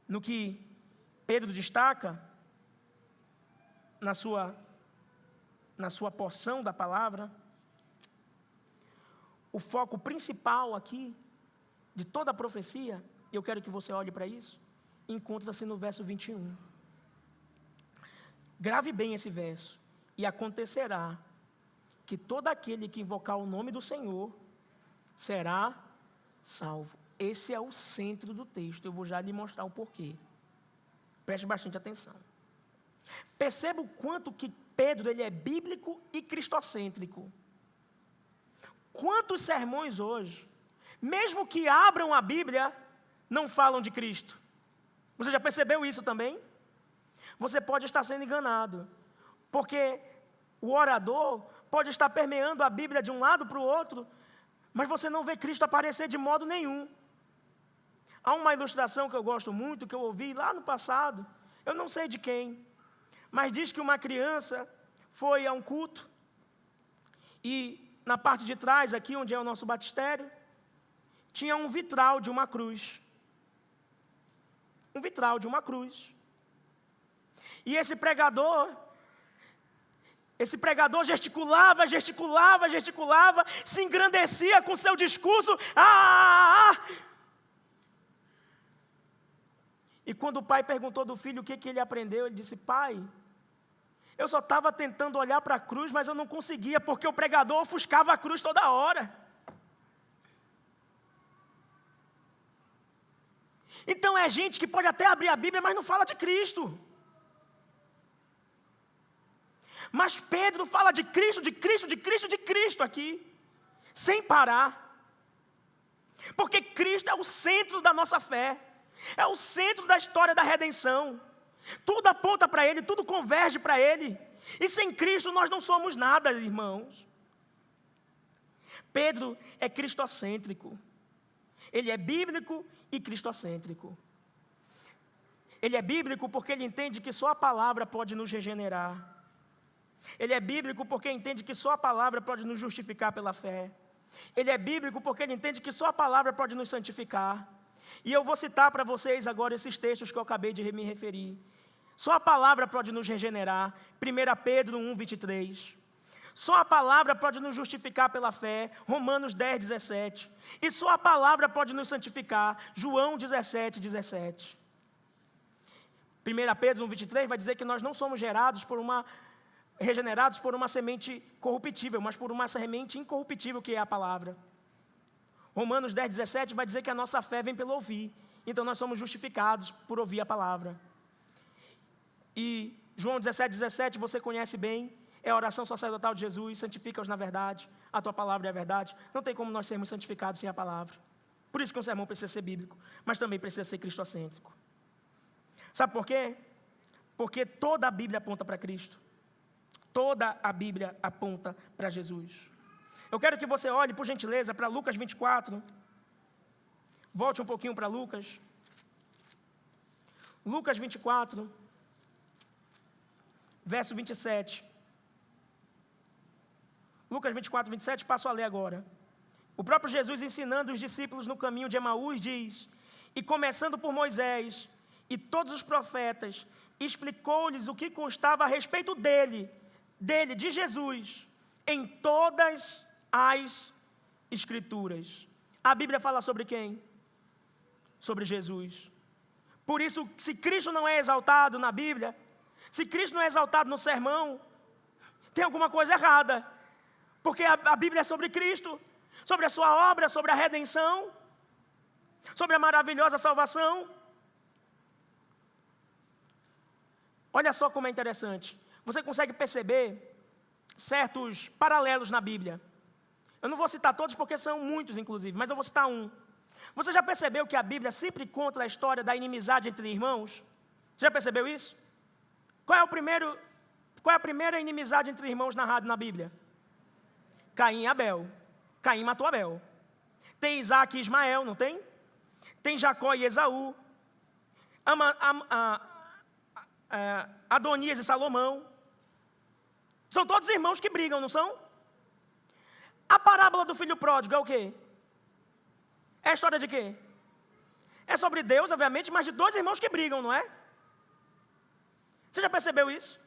No que Pedro destaca, na sua porção da palavra, o foco principal aqui, de toda a profecia, e eu quero que você olhe para isso, encontra-se no verso 21. Grave bem esse verso. E acontecerá que todo aquele que invocar o nome do Senhor será salvo. Esse é o centro do texto. Eu vou já lhe mostrar o porquê. Preste bastante atenção. Perceba o quanto que Pedro ele é bíblico e cristocêntrico. Quantos sermões hoje, mesmo que abram a Bíblia, não falam de Cristo? Você já percebeu isso também? Você pode estar sendo enganado, porque o orador pode estar permeando a Bíblia de um lado para o outro, mas você não vê Cristo aparecer de modo nenhum. Há uma ilustração que eu gosto muito, que eu ouvi lá no passado, eu não sei de quem, mas diz que uma criança foi a um culto, e na parte de trás, aqui onde é o nosso batistério, tinha um vitral de uma cruz. Um vitral de uma cruz. E esse pregador gesticulava, se engrandecia com seu discurso. E quando o pai perguntou do filho o que ele aprendeu, ele disse: pai, eu só estava tentando olhar para a cruz, mas eu não conseguia, porque o pregador ofuscava a cruz toda hora. Então é gente que pode até abrir a Bíblia, mas não fala de Cristo. Mas Pedro fala de Cristo aqui, sem parar. Porque Cristo é o centro da nossa fé, é o centro da história da redenção. Tudo aponta para Ele, tudo converge para Ele. E sem Cristo nós não somos nada, irmãos. Pedro é cristocêntrico. Ele é bíblico e cristocêntrico. Ele é bíblico porque ele entende que só a palavra pode nos regenerar. Ele é bíblico porque entende que só a palavra pode nos justificar pela fé. Ele é bíblico porque ele entende que só a palavra pode nos santificar. E eu vou citar para vocês agora esses textos que eu acabei de me referir. Só a palavra pode nos regenerar. 1 Pedro 1, 23. Só a palavra pode nos justificar pela fé. Romanos 10, 17. E só a palavra pode nos santificar. João 17, 17. 1 Pedro 1, 23 vai dizer que nós não somos regenerados por uma semente corruptível, mas por uma semente incorruptível, que é a palavra. Romanos 10, 17 vai dizer que a nossa fé vem pelo ouvir. Então nós somos justificados por ouvir a palavra. E João 17, 17 você conhece bem, é a oração sacerdotal de Jesus: santifica-os na verdade, a tua palavra é a verdade. Não tem como nós sermos santificados sem a palavra. Por isso que um sermão precisa ser bíblico, mas também precisa ser cristocêntrico. Sabe por quê? Porque toda a Bíblia aponta para Cristo. Toda a Bíblia aponta para Jesus. Eu quero que você olhe, por gentileza, para Lucas 24. Volte um pouquinho para Lucas. Lucas 24, verso 27. Lucas 24, 27, passo a ler agora. O próprio Jesus, ensinando os discípulos no caminho de Emaús, diz: e começando por Moisés e todos os profetas, explicou-lhes o que constava a respeito dele, de Jesus, em todas as Escrituras. A Bíblia fala sobre quem? Sobre Jesus. Por isso, se Cristo não é exaltado na Bíblia, se Cristo não é exaltado no sermão, tem alguma coisa errada. Porque a Bíblia é sobre Cristo, sobre a sua obra, sobre a redenção, sobre a maravilhosa salvação. Olha só como é interessante. Você consegue perceber certos paralelos na Bíblia. Eu não vou citar todos porque são muitos, inclusive, mas eu vou citar um. Você já percebeu que a Bíblia sempre conta a história da inimizade entre irmãos? Você já percebeu isso? Qual é a primeira inimizade entre irmãos narrada na Bíblia? Caim e Abel. Caim matou Abel. Tem Isaac e Ismael, não tem? Tem Jacó e Esaú. Adonias e Salomão. São todos irmãos que brigam, não são? A parábola do filho pródigo é o quê? É a história de quê? É sobre Deus, obviamente, mas de dois irmãos que brigam, não é? Você já percebeu isso?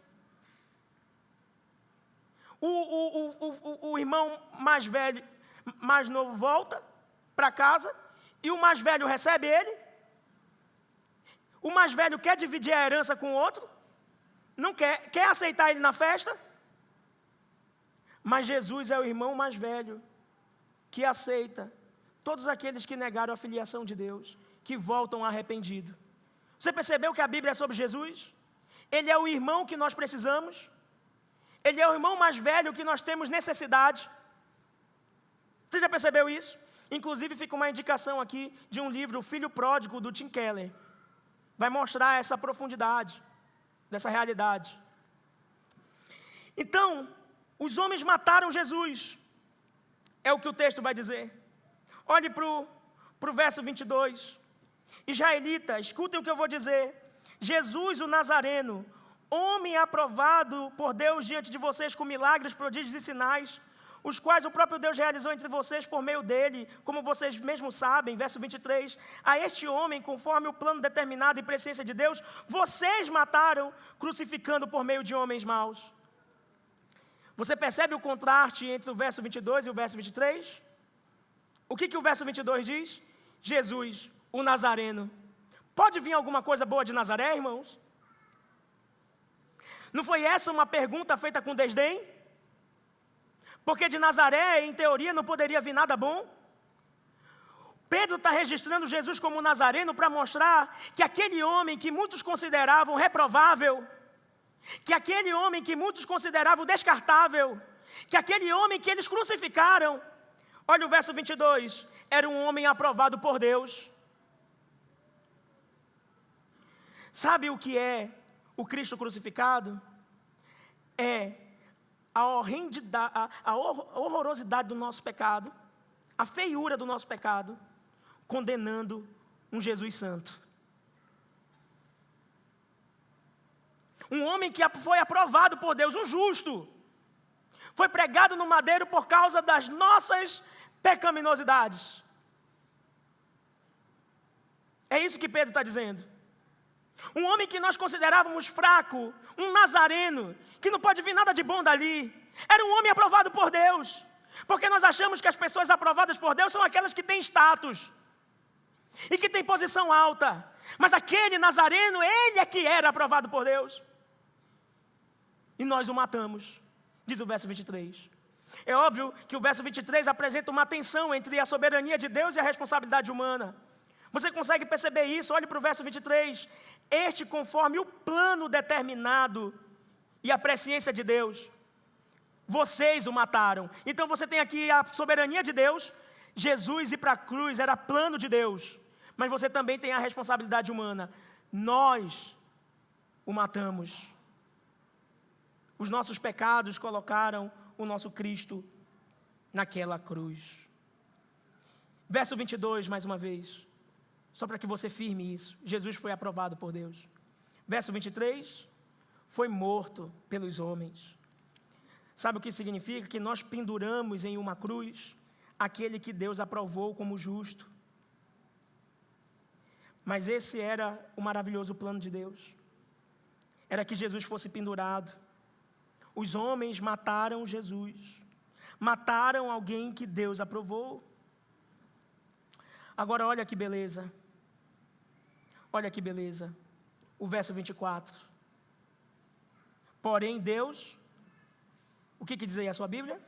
O irmão mais velho, mais novo, volta para casa e o mais velho recebe ele. O mais velho quer dividir a herança com o outro, não quer aceitar ele na festa. Mas Jesus é o irmão mais velho que aceita todos aqueles que negaram a filiação de Deus, que voltam arrependidos. Você percebeu que a Bíblia é sobre Jesus? Ele é o irmão que nós precisamos. Ele é o irmão mais velho que nós temos necessidade. Você já percebeu isso? Inclusive fica uma indicação aqui de um livro, O Filho Pródigo, do Tim Keller. Vai mostrar essa profundidade dessa realidade. Então, os homens mataram Jesus. É o que o texto vai dizer. Olhe para o verso 22. Israelita, escutem o que eu vou dizer. Jesus, o Nazareno, homem aprovado por Deus diante de vocês com milagres, prodígios e sinais, os quais o próprio Deus realizou entre vocês por meio dele, como vocês mesmos sabem, verso 23, a este homem, conforme o plano determinado e presciência de Deus, vocês mataram, crucificando por meio de homens maus. Você percebe o contraste entre o verso 22 e o verso 23? O que o verso 22 diz? Jesus, o Nazareno. Pode vir alguma coisa boa de Nazaré, irmãos? Não foi essa uma pergunta feita com desdém? Porque de Nazaré, em teoria, não poderia vir nada bom? Pedro está registrando Jesus como Nazareno para mostrar que aquele homem que muitos consideravam reprovável, que aquele homem que muitos consideravam descartável, que aquele homem que eles crucificaram, olha o verso 22, era um homem aprovado por Deus. Sabe o que é o Cristo crucificado? É a horrorosidade do nosso pecado, a feiura do nosso pecado, condenando um Jesus santo. Um homem que foi aprovado por Deus, um justo, foi pregado no madeiro por causa das nossas pecaminosidades. É isso que Pedro está dizendo. Um homem que nós considerávamos fraco, um nazareno, que não pode vir nada de bom dali, era um homem aprovado por Deus, porque nós achamos que as pessoas aprovadas por Deus são aquelas que têm status, e que têm posição alta, mas aquele nazareno, ele é que era aprovado por Deus, e nós o matamos, diz o verso 23. É óbvio que o verso 23 apresenta uma tensão entre a soberania de Deus e a responsabilidade humana. Você consegue perceber isso? Olhe para o verso 23. Este conforme o plano determinado e a presciência de Deus. Vocês o mataram. Então você tem aqui a soberania de Deus. Jesus ir para a cruz era plano de Deus. Mas você também tem a responsabilidade humana. Nós o matamos. Os nossos pecados colocaram o nosso Cristo naquela cruz. Verso 22, mais uma vez. Só para que você firme isso. Jesus foi aprovado por Deus. Verso 23. Foi morto pelos homens. Sabe o que significa? Que nós penduramos em uma cruz aquele que Deus aprovou como justo. Mas esse era o maravilhoso plano de Deus. Era que Jesus fosse pendurado. Os homens mataram Jesus. Mataram alguém que Deus aprovou. Agora olha que beleza. Olha que beleza. O verso 24. Porém Deus, o que diz aí a sua Bíblia?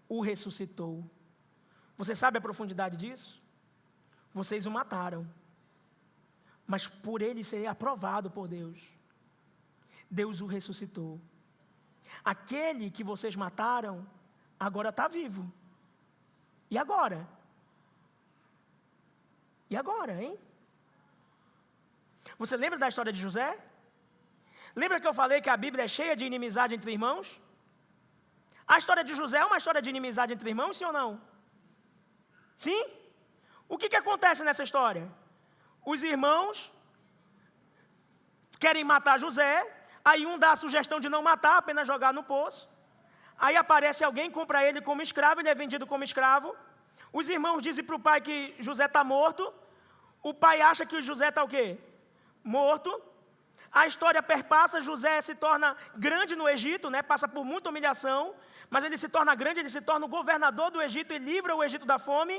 O ressuscitou. Você sabe a profundidade disso? Vocês o mataram. Mas por ele ser aprovado por Deus, Deus o ressuscitou. Aquele que vocês mataram, agora está vivo. E agora? E agora, hein? Você lembra da história de José? Lembra que eu falei que a Bíblia é cheia de inimizade entre irmãos? A história de José é uma história de inimizade entre irmãos, sim ou não? Sim? O que acontece nessa história? Os irmãos querem matar José, aí um dá a sugestão de não matar, apenas jogar no poço. Aí aparece alguém, compra ele como escravo, ele é vendido como escravo. Os irmãos dizem para o pai que José está morto. O pai acha que José está o quê? Morto. A história perpassa, José se torna grande no Egito, né? Passa por muita humilhação, mas ele se torna grande, ele se torna o governador do Egito e livra o Egito da fome.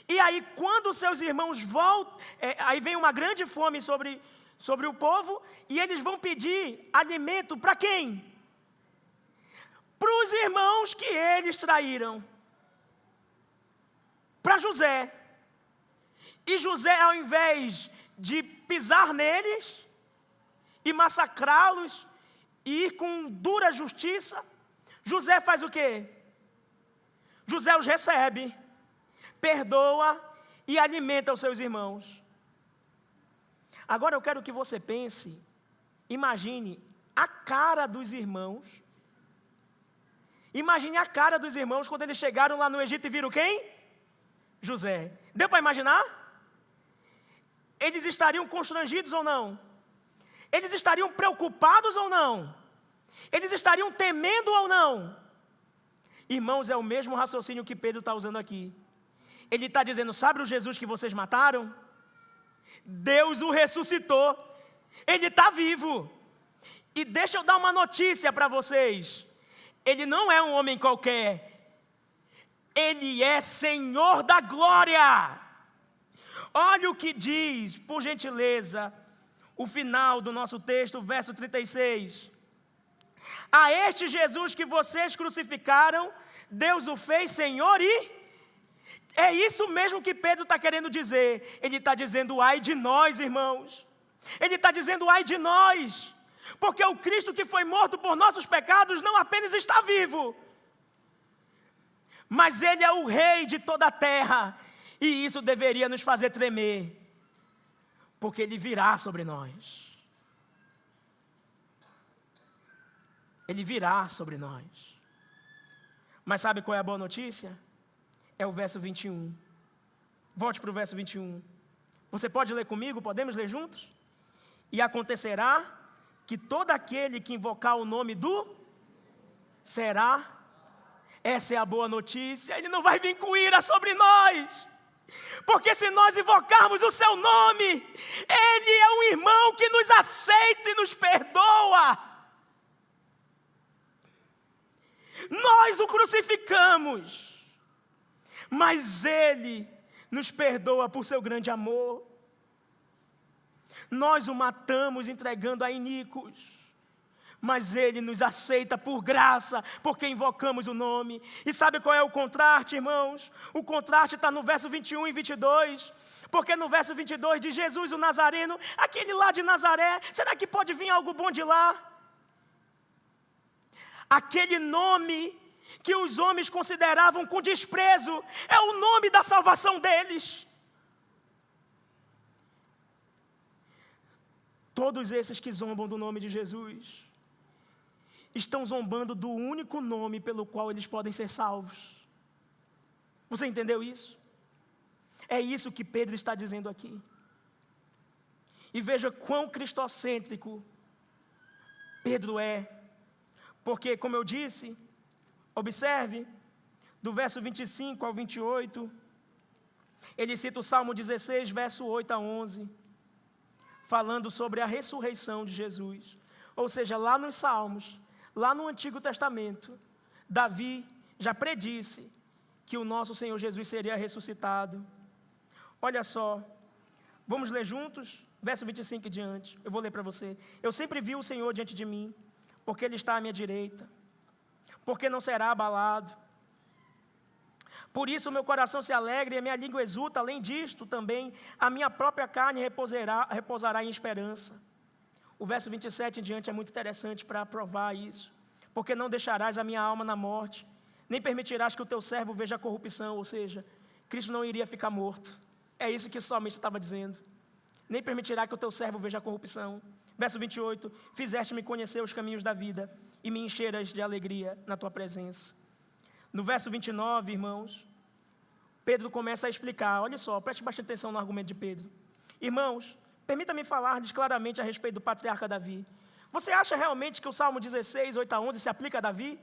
E aí, quando seus irmãos voltam, aí vem uma grande fome sobre o povo, e eles vão pedir alimento para quem? Para os irmãos que eles traíram. Para José. E José, ao invés de pisar neles e massacrá-los e ir com dura justiça, José faz o quê? José os recebe, perdoa e alimenta os seus irmãos. Agora eu quero que você pense, imagine a cara dos irmãos. Imagine a cara dos irmãos quando eles chegaram lá no Egito e viram quem? José. Deu para imaginar? Eles estariam constrangidos ou não? Eles estariam preocupados ou não? Eles estariam temendo ou não? Irmãos, é o mesmo raciocínio que Pedro está usando aqui. Ele está dizendo, sabe o Jesus que vocês mataram? Deus o ressuscitou. Ele está vivo. E deixa eu dar uma notícia para vocês. Ele não é um homem qualquer. Ele é Senhor da glória. Olha o que diz, por gentileza, o final do nosso texto, verso 36. A este Jesus que vocês crucificaram, Deus o fez Senhor e... É isso mesmo que Pedro está querendo dizer. Ele está dizendo, ai de nós, irmãos. Ele está dizendo, ai de nós. Porque o Cristo que foi morto por nossos pecados não apenas está vivo, mas Ele é o Rei de toda a terra. E isso deveria nos fazer tremer, porque Ele virá sobre nós. Ele virá sobre nós. Mas sabe qual é a boa notícia? É o verso 21. Volte para o verso 21. Você pode ler comigo? Podemos ler juntos? E acontecerá que todo aquele que invocar o nome do será. Essa é a boa notícia. Ele não vai vir com ira sobre nós. Porque se nós invocarmos o seu nome, Ele é um irmão que nos aceita e nos perdoa. Nós o crucificamos, mas Ele nos perdoa por seu grande amor. Nós o matamos entregando a iníquos, mas Ele nos aceita por graça, porque invocamos o nome. E sabe qual é o contraste, irmãos? O contraste está no verso 21 e 22, porque no verso 22 diz Jesus o Nazareno, aquele lá de Nazaré, será que pode vir algo bom de lá? Aquele nome que os homens consideravam com desprezo, é o nome da salvação deles. Todos esses que zombam do nome de Jesus, estão zombando do único nome pelo qual eles podem ser salvos. Você entendeu isso? É isso que Pedro está dizendo aqui. E veja quão cristocêntrico Pedro é. Porque, como eu disse, observe, do verso 25 ao 28, ele cita o Salmo 16, verso 8 a 11, falando sobre a ressurreição de Jesus. Ou seja, lá nos Salmos, lá no Antigo Testamento, Davi já predisse que o nosso Senhor Jesus seria ressuscitado. Olha só, vamos ler juntos, verso 25 e diante, eu vou ler para você. Eu sempre vi o Senhor diante de mim, porque Ele está à minha direita, porque não será abalado. Por isso o meu coração se alegra e a minha língua exulta. Além disto também, a minha própria carne repousará em esperança. O verso 27 em diante é muito interessante para provar isso. Porque não deixarás a minha alma na morte, nem permitirás que o teu servo veja a corrupção. Ou seja, Cristo não iria ficar morto. É isso que o salmista estava dizendo. Nem permitirá que o teu servo veja a corrupção. Verso 28, fizeste-me conhecer os caminhos da vida e me encheras de alegria na tua presença. No verso 29, irmãos, Pedro começa a explicar. Olha só, preste bastante atenção no argumento de Pedro. Irmãos, permita-me falar-lhes claramente a respeito do patriarca Davi. Você acha realmente que o Salmo 16, 8 a 11 se aplica a Davi?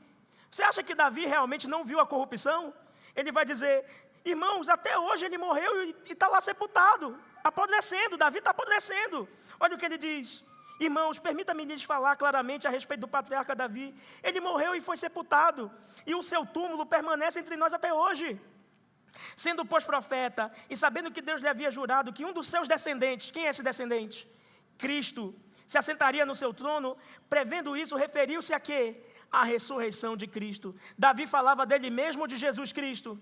Você acha que Davi realmente não viu a corrupção? Ele vai dizer, irmãos, até hoje ele morreu e está lá sepultado, apodrecendo, Davi está apodrecendo. Olha o que ele diz, Irmãos, permita-me lhes falar claramente a respeito do patriarca Davi. Ele morreu e foi sepultado, e o seu túmulo permanece entre nós até hoje. Sendo, pois, profeta, e sabendo que Deus lhe havia jurado que um dos seus descendentes, quem é esse descendente? Cristo, se assentaria no seu trono, prevendo isso, referiu-se a quê? A ressurreição de Cristo. Davi falava dele mesmo ou de Jesus Cristo?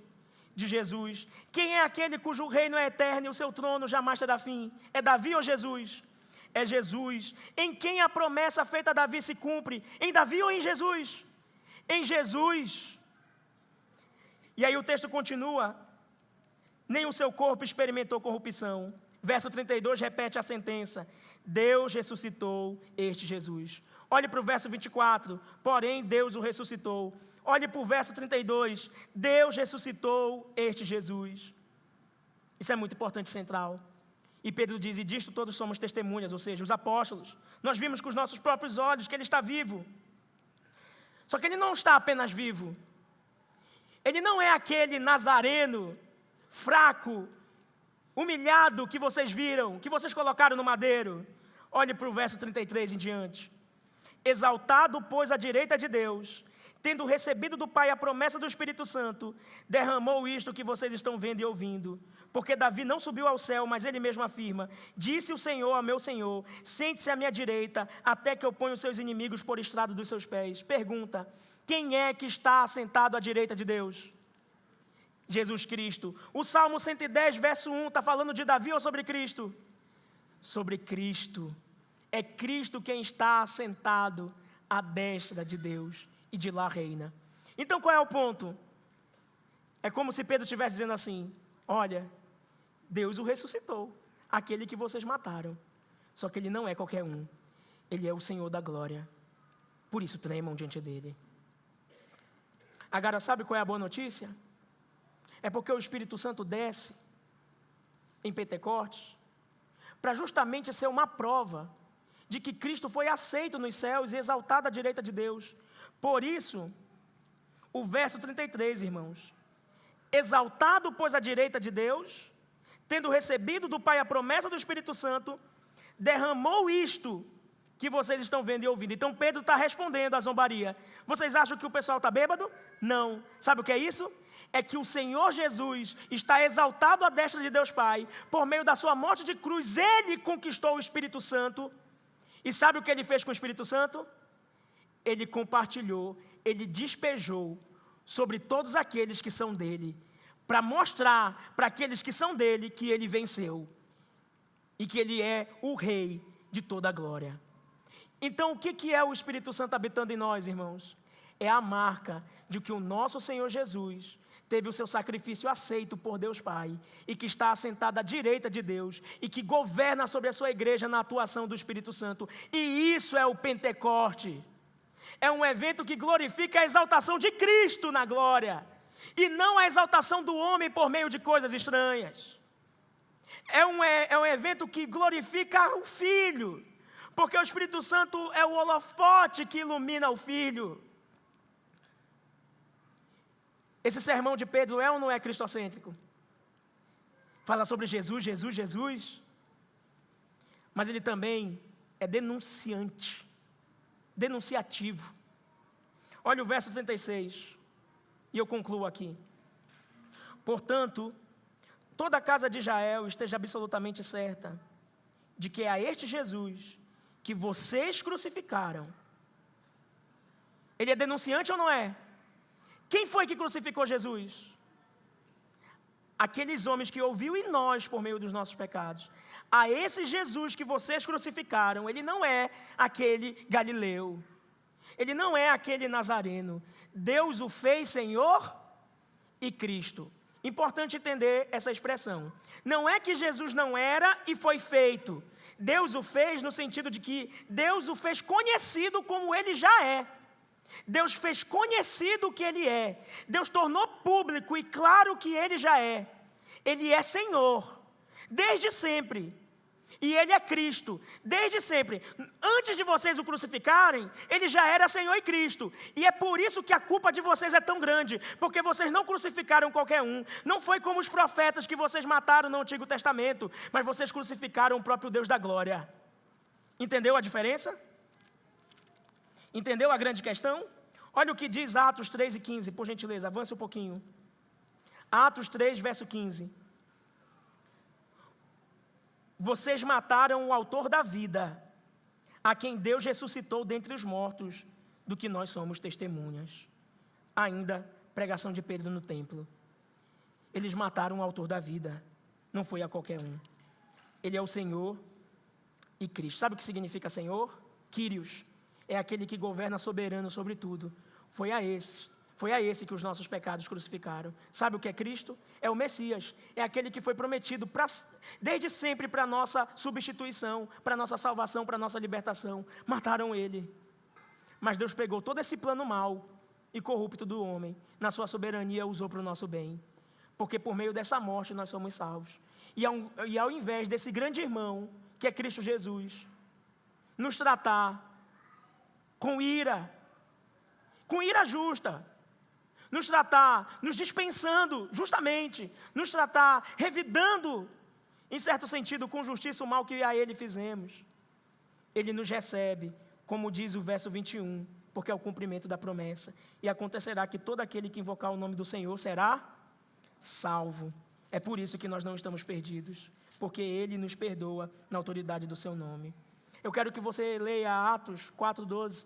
De Jesus. Quem é aquele cujo reino é eterno e o seu trono jamais terá fim? É Davi ou Jesus? É Jesus. Em quem a promessa feita a Davi se cumpre? Em Davi ou em Jesus? Em Jesus. E aí o texto continua. Nem o seu corpo experimentou corrupção. Verso 32 repete a sentença. Deus ressuscitou este Jesus. Olhe para o verso 24. Porém, Deus o ressuscitou. Olhe para o verso 32. Deus ressuscitou este Jesus. Isso é muito importante e central. E Pedro diz, e disto todos somos testemunhas, ou seja, os apóstolos. Nós vimos com os nossos próprios olhos que ele está vivo. Só que ele não está apenas vivo. Ele não é aquele nazareno, fraco, humilhado que vocês viram, que vocês colocaram no madeiro. Olhe para o verso 33 em diante. Exaltado, pois, à direita de Deus, tendo recebido do Pai a promessa do Espírito Santo, derramou isto que vocês estão vendo e ouvindo. Porque Davi não subiu ao céu, mas ele mesmo afirma, disse o Senhor a meu Senhor, sente-se à minha direita, até que eu ponha os seus inimigos por estrado dos seus pés. Pergunta, quem é que está assentado à direita de Deus? Jesus Cristo. O Salmo 110, verso 1, está falando de Davi ou sobre Cristo? Sobre Cristo. É Cristo quem está assentado à destra de Deus e de lá reina. Então qual é o ponto? É como se Pedro estivesse dizendo assim, olha, Deus o ressuscitou, aquele que vocês mataram. Só que ele não é qualquer um, ele é o Senhor da glória. Por isso tremam diante dele. Agora, sabe qual é a boa notícia? É porque o Espírito Santo desce em Pentecostes para justamente ser uma prova de que Cristo foi aceito nos céus e exaltado à direita de Deus. Por isso, o verso 33, irmãos, exaltado, pois, à direita de Deus, tendo recebido do Pai a promessa do Espírito Santo, derramou isto que vocês estão vendo e ouvindo. Então Pedro está respondendo à zombaria. Vocês acham que o pessoal está bêbado? Não. Sabe o que é isso? É que o Senhor Jesus está exaltado à destra de Deus Pai, por meio da sua morte de cruz, ele conquistou o Espírito Santo. E sabe o que ele fez com o Espírito Santo? Ele compartilhou, ele despejou sobre todos aqueles que são dele, para mostrar para aqueles que são dele que ele venceu e que ele é o Rei de toda a glória. Então, o que é o Espírito Santo habitando em nós, irmãos? É a marca de que o nosso Senhor Jesus teve o seu sacrifício aceito por Deus Pai, e que está assentado à direita de Deus, e que governa sobre a sua igreja na atuação do Espírito Santo. E isso é o Pentecoste. É um evento que glorifica a exaltação de Cristo na glória, e não a exaltação do homem por meio de coisas estranhas. É um evento que glorifica o Filho, porque o Espírito Santo é o holofote que ilumina o Filho. Esse sermão de Pedro é ou não é cristocêntrico? Fala sobre Jesus, Jesus, Jesus. Mas ele também é denunciativo. Olha o verso 36, e eu concluo aqui. Portanto, toda a casa de Israel esteja absolutamente certa de que é a este Jesus que vocês crucificaram. Ele é denunciante ou não é? Quem foi que crucificou Jesus? Aqueles homens que ouviu em nós por meio dos nossos pecados. A esse Jesus que vocês crucificaram, ele não é aquele galileu. Ele não é aquele nazareno. Deus o fez Senhor e Cristo. Importante entender essa expressão. Não é que Jesus não era e foi feito. Deus o fez no sentido de que Deus o fez conhecido como ele já é. Deus fez conhecido o que ele é. Deus tornou público e claro que ele já é. Ele é Senhor, desde sempre. E ele é Cristo, desde sempre. Antes de vocês o crucificarem, ele já era Senhor e Cristo. E é por isso que a culpa de vocês é tão grande, porque vocês não crucificaram qualquer um. Não foi como os profetas que vocês mataram no Antigo Testamento, mas vocês crucificaram o próprio Deus da glória. Entendeu a diferença? Entendeu a grande questão? Olha o que diz Atos 3 e 15, por gentileza, avance um pouquinho. Atos 3, verso 15. Vocês mataram o autor da vida, a quem Deus ressuscitou dentre os mortos, do que nós somos testemunhas. Ainda, pregação de Pedro no templo. Eles mataram o autor da vida, não foi a qualquer um. Ele é o Senhor e Cristo. Sabe o que significa Senhor? Kyrios. É aquele que governa soberano sobre tudo. Foi a esse que os nossos pecados crucificaram. Sabe o que é Cristo? É o Messias. É aquele que foi prometido desde sempre para a nossa substituição, para a nossa salvação, para a nossa libertação. Mataram ele. Mas Deus pegou todo esse plano mau e corrupto do homem, na sua soberania usou para o nosso bem. Porque por meio dessa morte nós somos salvos. E ao invés desse grande irmão, que é Cristo Jesus, nos tratar com ira justa, nos tratar, nos dispensando justamente, nos tratar, revidando, em certo sentido, com justiça o mal que a Ele fizemos. Ele nos recebe, como diz o verso 21, porque é o cumprimento da promessa. E acontecerá que todo aquele que invocar o nome do Senhor será salvo. É por isso que nós não estamos perdidos, porque Ele nos perdoa na autoridade do Seu nome. Eu quero que você leia Atos 4:12.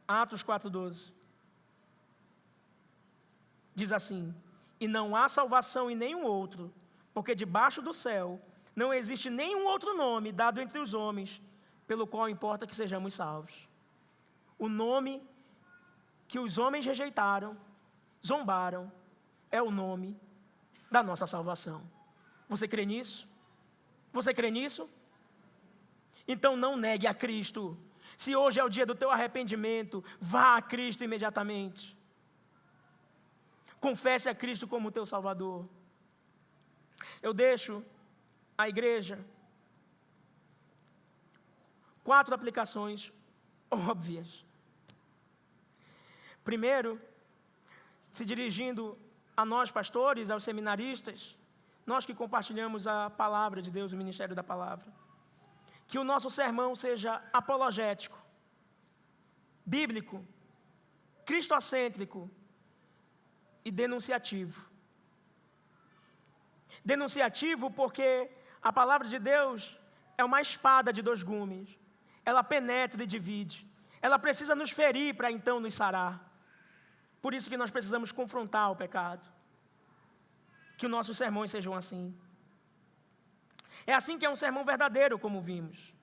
Atos 4:12. Diz assim: e não há salvação em nenhum outro, porque debaixo do céu não existe nenhum outro nome dado entre os homens, pelo qual importa que sejamos salvos. O nome que os homens rejeitaram, zombaram, é o nome da nossa salvação. Você crê nisso? Você crê nisso? Então não negue a Cristo. Se hoje é o dia do teu arrependimento, vá a Cristo imediatamente. Confesse a Cristo como teu Salvador. Eu deixo a igreja 4 aplicações óbvias. Primeiro, se dirigindo a nós pastores, aos seminaristas, nós que compartilhamos a palavra de Deus, o ministério da palavra, que o nosso sermão seja apologético, bíblico, cristocêntrico e denunciativo. Denunciativo porque a palavra de Deus é uma espada de 2 gumes. Ela penetra e divide. Ela precisa nos ferir para então nos sarar. Por isso que nós precisamos confrontar o pecado. Que os nossos sermões sejam assim. É assim que é um sermão verdadeiro, como vimos.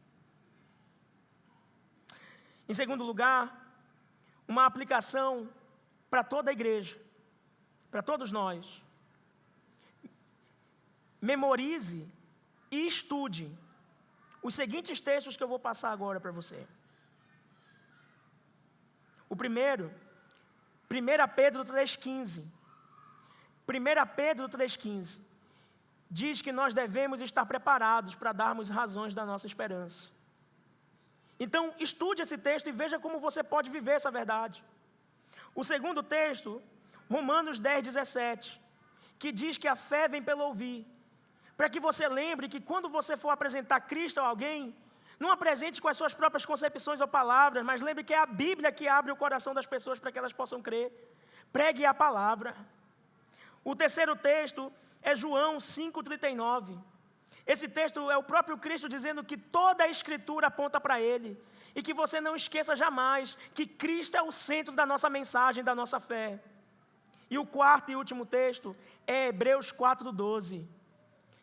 Em segundo lugar, uma aplicação para toda a igreja, para todos nós. Memorize e estude os seguintes textos que eu vou passar agora para você. O primeiro, 1 Pedro 3,15. 1 Pedro 3,15 diz que nós devemos estar preparados para darmos razões da nossa esperança. Então, estude esse texto e veja como você pode viver essa verdade. O segundo texto, Romanos 10,17, que diz que a fé vem pelo ouvir. Para que você lembre que quando você for apresentar Cristo a alguém, não apresente com as suas próprias concepções ou palavras, mas lembre que é a Bíblia que abre o coração das pessoas para que elas possam crer. Pregue a palavra. O terceiro texto é João 5,39. Esse texto é o próprio Cristo dizendo que toda a Escritura aponta para Ele. E que você não esqueça jamais que Cristo é o centro da nossa mensagem, da nossa fé. E o quarto e último texto é Hebreus 4,12.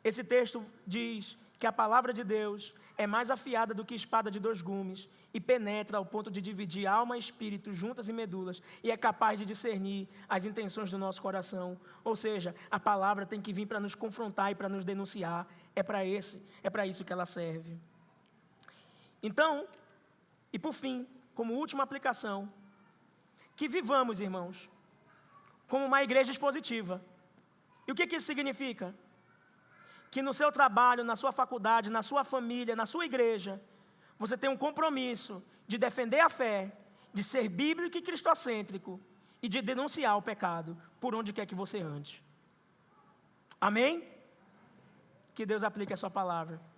Esse texto diz que a palavra de Deus é mais afiada do que espada de 2 gumes e penetra ao ponto de dividir alma e espírito, juntas e medulas, e é capaz de discernir as intenções do nosso coração. Ou seja, a palavra tem que vir para nos confrontar e para nos denunciar. É para isso que ela serve. Então, e por fim, como última aplicação, que vivamos, irmãos, como uma igreja expositiva. E o que isso significa? Que no seu trabalho, na sua faculdade, na sua família, na sua igreja, você tem um compromisso de defender a fé, de ser bíblico e cristocêntrico e de denunciar o pecado por onde quer que você ande. Amém? Que Deus aplique a sua palavra.